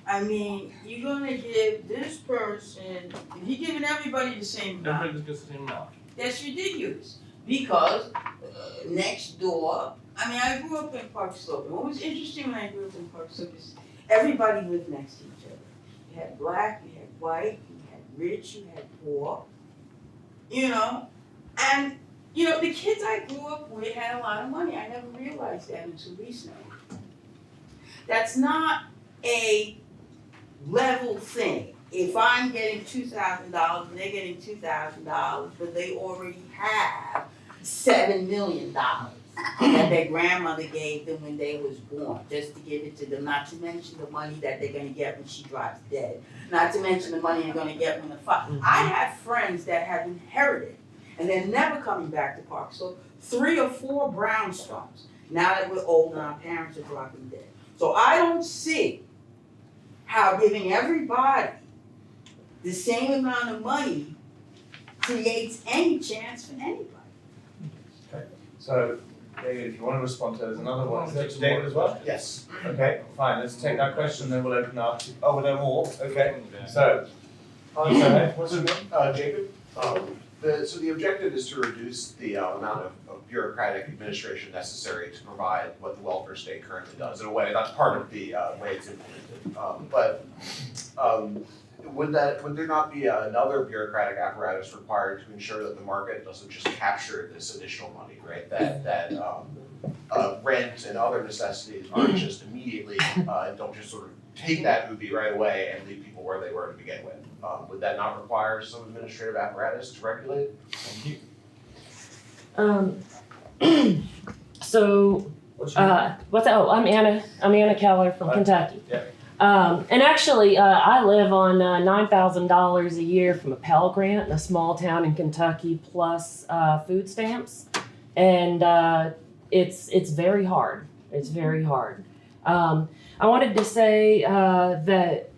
I mean, you're gonna give this person, if you're giving everybody the same amount. Everybody gets the same amount. That's ridiculous, because next door, I mean, I grew up in Park Slope. What was interesting when I grew up in Park Slope is everybody lived next to each other. You had black, you had white, you had rich, you had poor, and the kids I grew up with had a lot of money. I never realized that until recently. That's not a level thing. If I'm getting $2,000 and they're getting $2,000, but they already have $7 million that their grandmother gave them when they was born, just to give it to them, not to mention the money that they're gonna get when she drops dead, not to mention the money they're gonna get when the I have friends that have inherited, and they're never coming back to Park. So 3 or 4 brownstones, now that we're old and our parents are dropping dead. So I don't see how giving everybody the same amount of money creates any chance for anybody. Okay, so David, if you want to respond to, there's another one. Is that to David as well? Yes. Okay, fine, let's take that question, then we'll open up. Oh, there are more? Okay, so, what's your name? Jacob. So the objective is to reduce the amount of bureaucratic administration necessary to provide what the welfare state currently does. In a way, that's part of the way it's implemented. Would there not be another bureaucratic apparatus required to ensure that the market doesn't just capture this additional money, right? That rent and other necessities aren't just immediately don't just sort of take that UBI right away and leave people where they were to begin with. Would that not require some administrative apparatus to regulate? So, I'm Anna Keller from Kentucky. Yeah. And actually, I live on $9,000 a year from a Pell Grant in a small town in Kentucky, plus food stamps, and it's very hard. It's very hard. I wanted to say that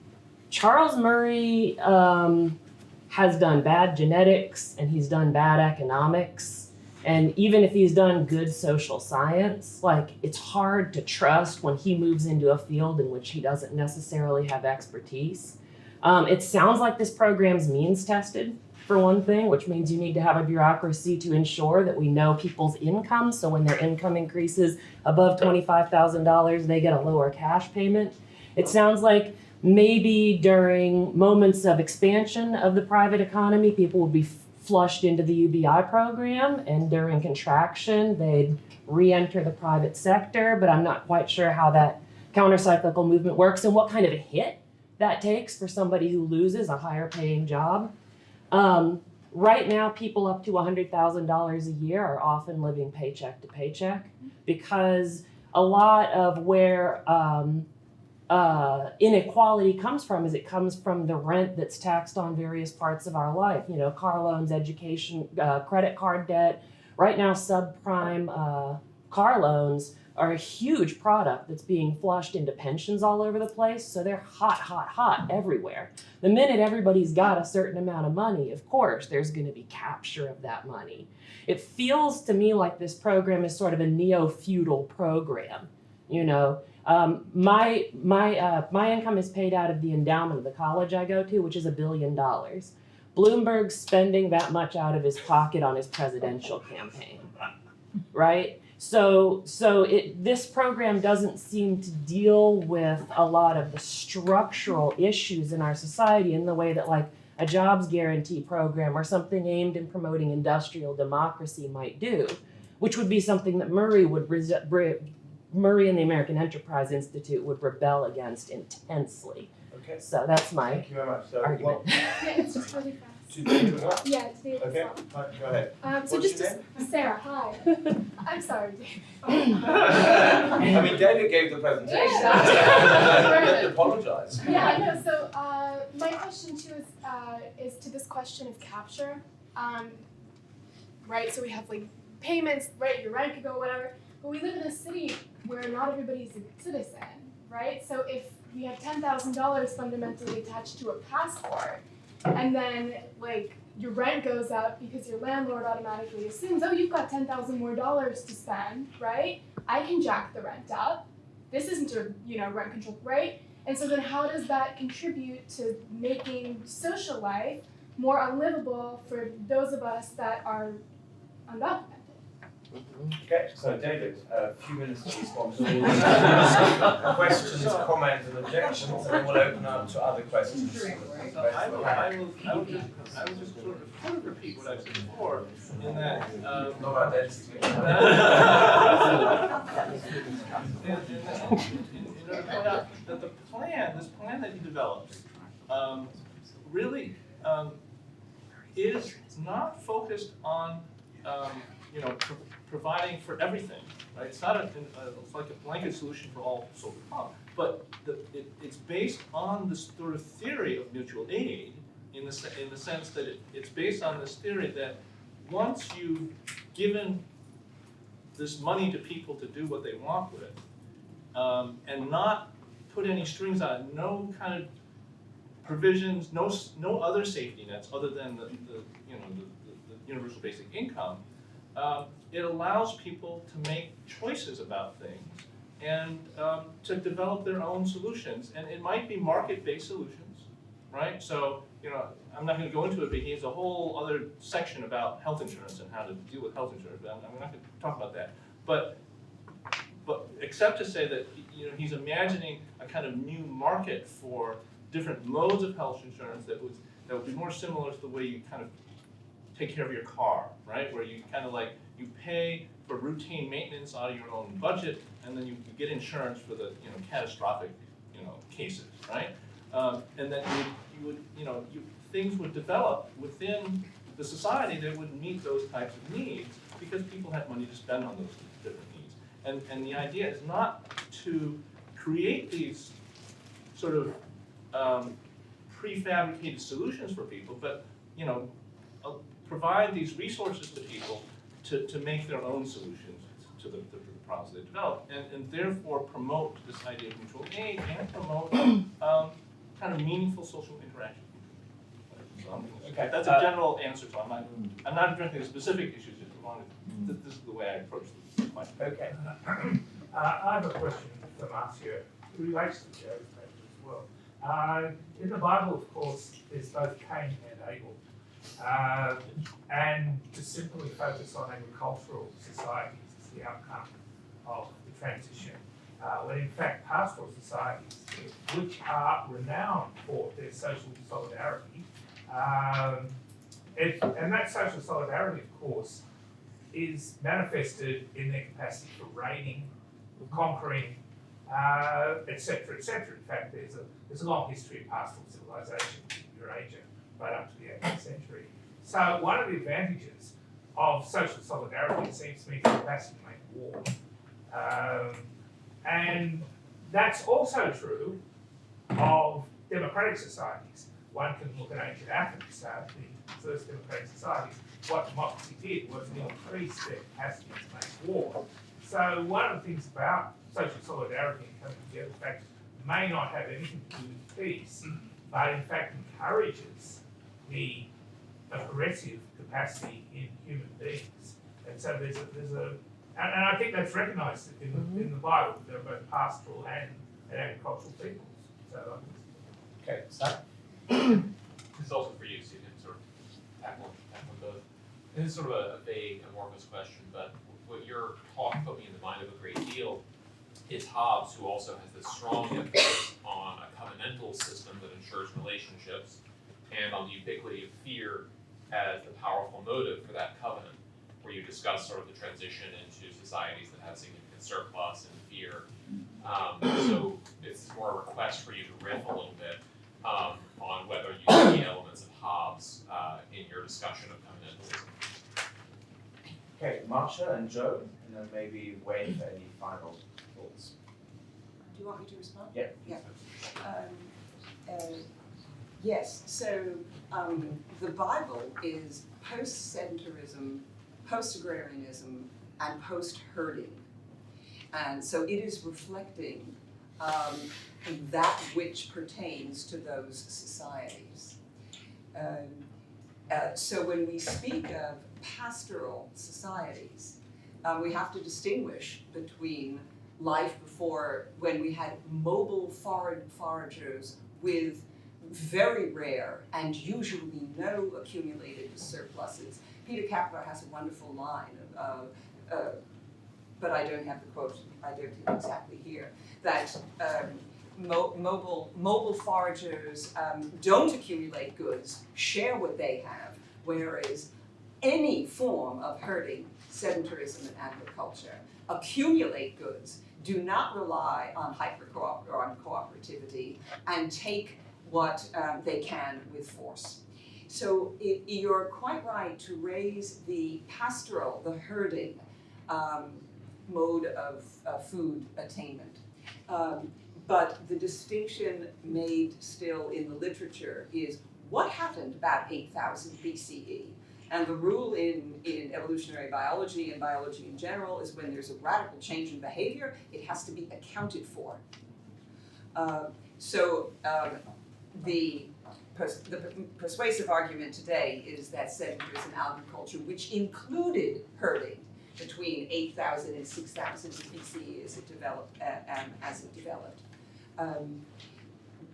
Charles Murray has done bad genetics and he's done bad economics. And even if he's done good social science, like, it's hard to trust when he moves into a field in which he doesn't necessarily have expertise. It sounds like this program's means tested, for one thing, which means you need to have a bureaucracy to ensure that we know people's income. So when their income increases above $25,000, they get a lower cash payment. It sounds like maybe during moments of expansion of the private economy, people will be flushed into the UBI program, and during contraction, they'd re-enter the private sector, but I'm not quite sure how that counter-cyclical movement works and what kind of a hit that takes for somebody who loses a higher paying job. Right now, people up to $100,000 a year are often living paycheck to paycheck because a lot of where inequality comes from is it comes from the rent that's taxed on various parts of our life. You know, car loans, education, credit card debt. Right now, subprime car loans are a huge product that's being flushed into pensions all over the place. So they're hot everywhere. The minute everybody's got a certain amount of money, of course, there's going to be capture of that money. It feels to me like this program is sort of a neo-feudal program, you know. My income is paid out of the endowment of the college I go to, which is $1 billion. Bloomberg's spending that much out of his pocket on his presidential campaign, right? So this program doesn't seem to deal with a lot of the structural issues in our society in the way that, like, a jobs guarantee program or something aimed in promoting industrial democracy might do, which would be something that Murray and the American Enterprise Institute would rebel against intensely. Okay. So that's my Thank you very much. So, argument. Yeah, it's just really fast. To David as well? Yeah, it's David. Okay, Well. go ahead. So What's just your name? Sarah, hi. I'm sorry, David. I mean, David gave the presentation. Yeah. You have to apologize. Yeah, I know. So my question too is to this question of capture, right? So we have like payments, right? Your rent could go, whatever. But we live in a city where not everybody's a citizen, right? So if we have $10,000 fundamentally attached to a passport, and then like your rent goes up because your landlord automatically assumes, oh, you've got $10,000 more to spend, right? I can jack the rent up. This isn't a rent control, right? And so then how does that contribute to making social life more unlivable for those of us that are undocumented? Okay, so David, a few minutes to respond to all questions, comments, and objections, and then we'll open up to other questions. I will just sort of repeat what I've said before, in that Not about density. in order to point out that this plan that he develops, really is not focused on providing for everything, right? It's not it's like a blanket solution for all social problems, but it's based on this sort of theory of mutual aid in the sense that it's based on this theory that once you've given this money to people to do what they want with it, and not put any strings on it, no kind of provisions, no other safety nets other than the universal basic income. It allows people to make choices about things and to develop their own solutions. And it might be market-based solutions, right? So, I'm not going to go into it, but he has a whole other section about health insurance and how to deal with health insurance. But I'm not going to talk about that. But except to say that he's imagining a kind of new market for different modes of health insurance that would be more similar to the way you kind of take care of your car, right? Where you kind of like, you pay for routine maintenance out of your own budget, and then you get insurance for the catastrophic cases, right? And that things would develop within the society that would meet those types of needs because people have money to spend on those different needs. And the idea is not to create these sort of prefabricated solutions for people, but provide these resources to people to make their own solutions to the problems they develop, and therefore promote this idea of mutual aid and promote kind of meaningful social interaction. So Okay. That's a general answer. So I'm not addressing the specific issues. Just as long as this is the way I approach this question. Okay. I have a question for Marcia. It relates to Joe's paper as well. In the Bible, of course, there's both Cain and Abel. And to simply focus on agricultural societies is the outcome of the transition. When in fact pastoral societies, which are renowned for their social solidarity, and that social solidarity, of course, is manifested in their capacity for raiding, conquering, etc., etc. In fact, there's a long history of pastoral civilization in Eurasia, right up to the 18th century. So one of the advantages of social solidarity, it seems to me, is the capacity to make war. And that's also true of democratic societies. One can look at ancient Athens, the first democratic societies. What democracy did was it increased their capacity to make war. So one of the things about social solidarity and coming together, in fact, may not have anything to do with peace, but in fact encourages the aggressive capacity in human beings. And so there's a and I think that's recognised in the Bible. There are both pastoral and agricultural peoples. So okay, so This is also for you, so you can sort of tackle both. And this is sort of a vague, amorphous question, but what your talk put me in the mind of a great deal is Hobbes, who also has this strong emphasis on a covenantal system that ensures relationships, and on the ubiquity of fear as the powerful motive for that covenant, where you discuss sort of the transition into societies that have significant surplus and fear. So it's more a request for you to riff a little bit on whether you see elements of Hobbes in your discussion of covenantalism. okay, Marcia and Joe, and then maybe Wayne for any final thoughts. Do you want me to respond? Yeah. Yeah. Yes, so the Bible is post-sedentarism, post-agrarianism, and post-herding. And so it is reflecting that which pertains to those societies. So when we speak of pastoral societies, we have to distinguish between life before, when we had mobile foragers with very rare and usually no accumulated surpluses. Peter Kapler has a wonderful line but I don't have the quote, I don't have it exactly here, that mobile foragers don't accumulate goods, share what they have, whereas any form of herding, sedentarism and agriculture, accumulate goods, do not rely on cooperativity, and take what they can with force. So you're quite right to raise the pastoral, the herding mode of food attainment. But the distinction made still in the literature is what happened about 8,000 BCE. And the rule in evolutionary biology and biology in general is when there's a radical change in behavior, it has to be accounted for. The persuasive argument today is that sedentarism agriculture, which included herding between 8,000 and 6,000 BCE as it developed.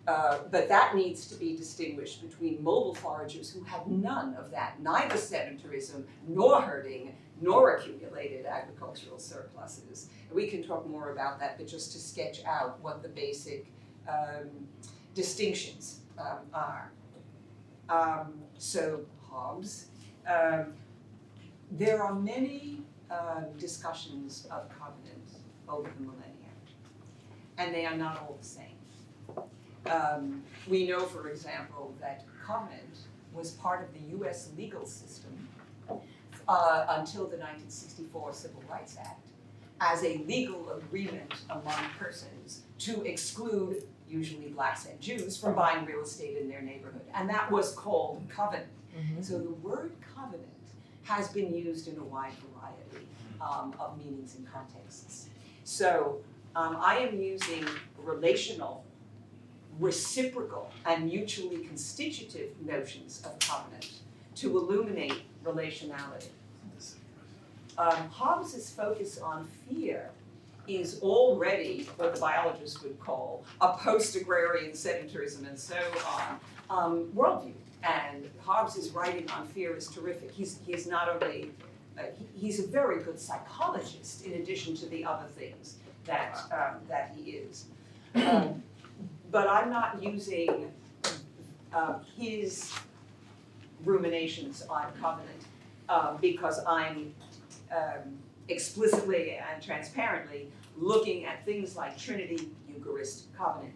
But that needs to be distinguished between mobile foragers who had none of that, neither sedentarism, nor herding, nor accumulated agricultural surpluses. And we can talk more about that, but just to sketch out what the basic distinctions are. So Hobbes, there are many discussions of covenant over the millennia, and they are not all the same. We know, for example, that covenant was part of the US legal system until the 1964 Civil Rights Act as a legal agreement among persons to exclude usually blacks and Jews from buying real estate in their neighborhood. And that was called covenant. So the word covenant has been used in a wide variety of meanings and contexts. So I am using relational, reciprocal, and mutually constitutive notions of covenant to illuminate relationality. Hobbes's focus on fear is already what the biologists would call a post-agrarian sedentarism and so on worldview. And Hobbes's writing on fear is terrific. He's not only he's a very good psychologist in addition to the other things that he is. But I'm not using his ruminations on covenant because I'm explicitly and transparently looking at things like Trinity, Eucharist, covenant,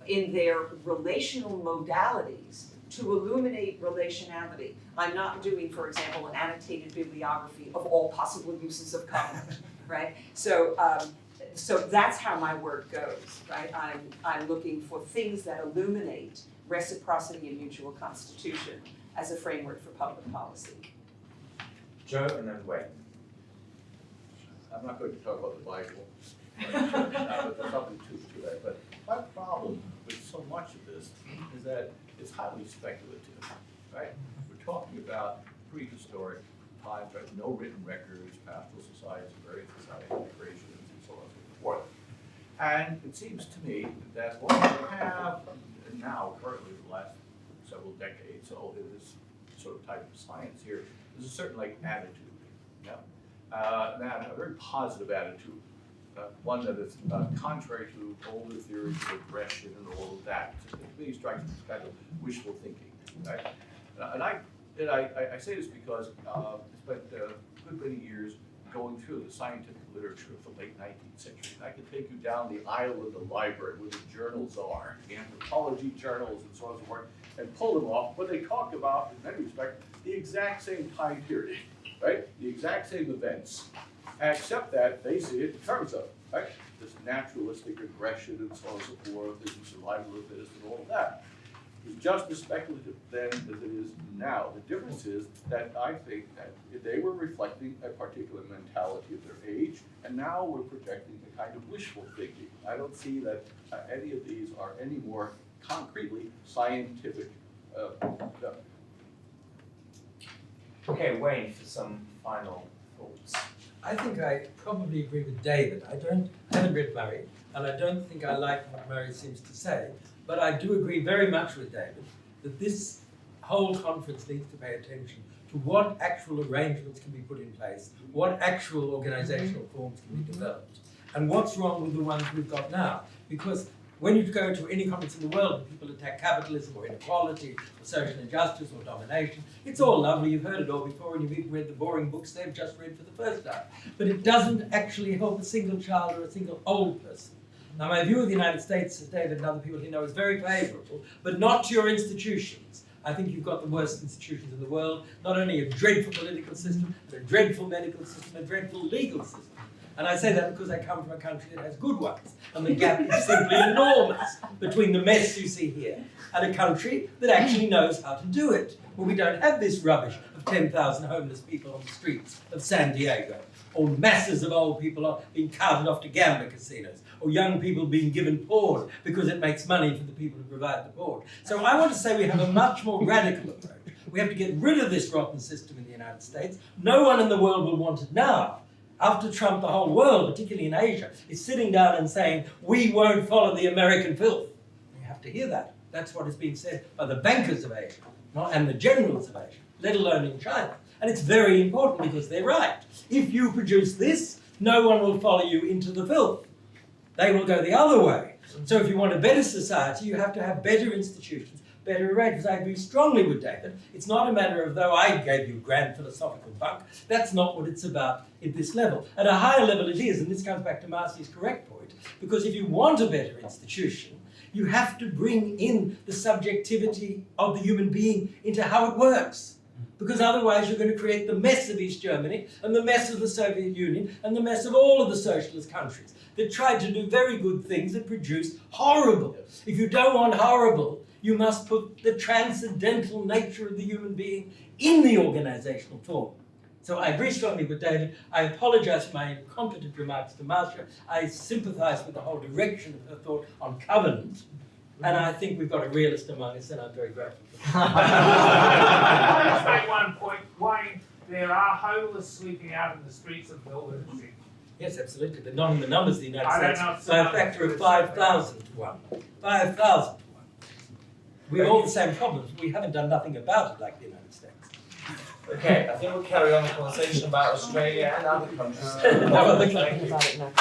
in their relational modalities to illuminate relationality. I'm not doing, for example, an annotated bibliography of all possible uses of covenant, right? So that's how my work goes, right? I'm looking for things that illuminate reciprocity and mutual constitution as a framework for public policy. Joe and then Wayne. I'm not going to talk about the Bible, but there's something to that. But my problem with so much of this is that it's highly speculative, right? We're talking about prehistoric times, right? No written records, pastoral societies, various society migrations, and so on and so forth. And it seems to me that what we have now, currently, the last several decades, so in this sort of type of science here, there's a certain attitude, now a very positive attitude, one that is contrary to older theories of aggression and all of that. To me, strikes me as kind of wishful thinking, right? And I say this because I spent a good many years going through the scientific literature of the late 19th century. I could take you down the aisle of the library where the journals are, the anthropology journals and so on and so forth, and pull them off where they talk about, in many respects, the exact same time period, right? The exact same events, except that they see it in terms of, right? This naturalistic aggression and so on and so forth, this survival of the fittest and all of that. It's just as speculative then as it is now. The difference is that I think that they were reflecting a particular mentality of their age, and now we're projecting a kind of wishful thinking. I don't see that any of these are any more concretely scientific. Okay, Wayne, for some final thoughts. I think I probably agree with David. I haven't read Murray, and I don't think I like what Murray seems to say, but I do agree very much with David that this whole conference needs to pay attention to what actual arrangements can be put in place, what actual organizational forms can be developed, and what's wrong with the ones we've got now. Because when you go to any conference in the world and people attack capitalism or inequality or social injustice or domination, it's all lovely, you've heard it all before, and you've even read the boring books they've just read for the first time. But it doesn't actually help a single child or a single old person. Now, my view of the United States, as David and other people here know, is very favorable, but not to your institutions. I think you've got the worst institutions in the world, not only a dreadful political system, but a dreadful medical system, a dreadful legal system. And I say that because I come from a country that has good ones, and the gap is simply enormous between the mess you see here and a country that actually knows how to do it, where we don't have this rubbish of 10,000 homeless people on the streets of San Diego, or masses of old people being carted off to gambling casinos, or young people being given porn because it makes money for the people who provide the porn. So I want to say we have a much more radical approach. We have to get rid of this rotten system in the United States. No one in the world will want it now. After Trump, the whole world, particularly in Asia, is sitting down and saying, we won't follow the American filth. You have to hear that. That's what is being said by the bankers of Asia and the generals of Asia, let alone in China. And it's very important because they're right. If you produce this, no one will follow you into the filth. They will go the other way. So if you want a better society, you have to have better institutions, better arrangements. I agree strongly with David. It's not a matter of, though I gave you grand philosophical bunk, that's not what it's about at this level. At a higher level it is, and this comes back to Marcia's correct point, because if you want a better institution, You have to bring in the subjectivity of the human being into how it works. Because otherwise you're going to create the mess of East Germany and the mess of the Soviet Union and the mess of all of the socialist countries that tried to do very good things that produced horrible. If you don't want horrible, you must put the transcendental nature of the human being in the organizational form. So I agree strongly with David. I apologize for my incompetent remarks to Marcia. I sympathize with the whole direction of her thought on covenant. And I think we've got a realist among us, and I'm very grateful for I just make one point. Why there are homeless sleeping out in the streets of Melbourne. Yes, absolutely. But not in the numbers of the United I don't States. know, By a factor of 5,000 to 1. 5,000 to 1. We have all the same problems. We haven't done nothing about it like the United States. Okay, I think we'll carry on the conversation about Australia and other countries. About it next time.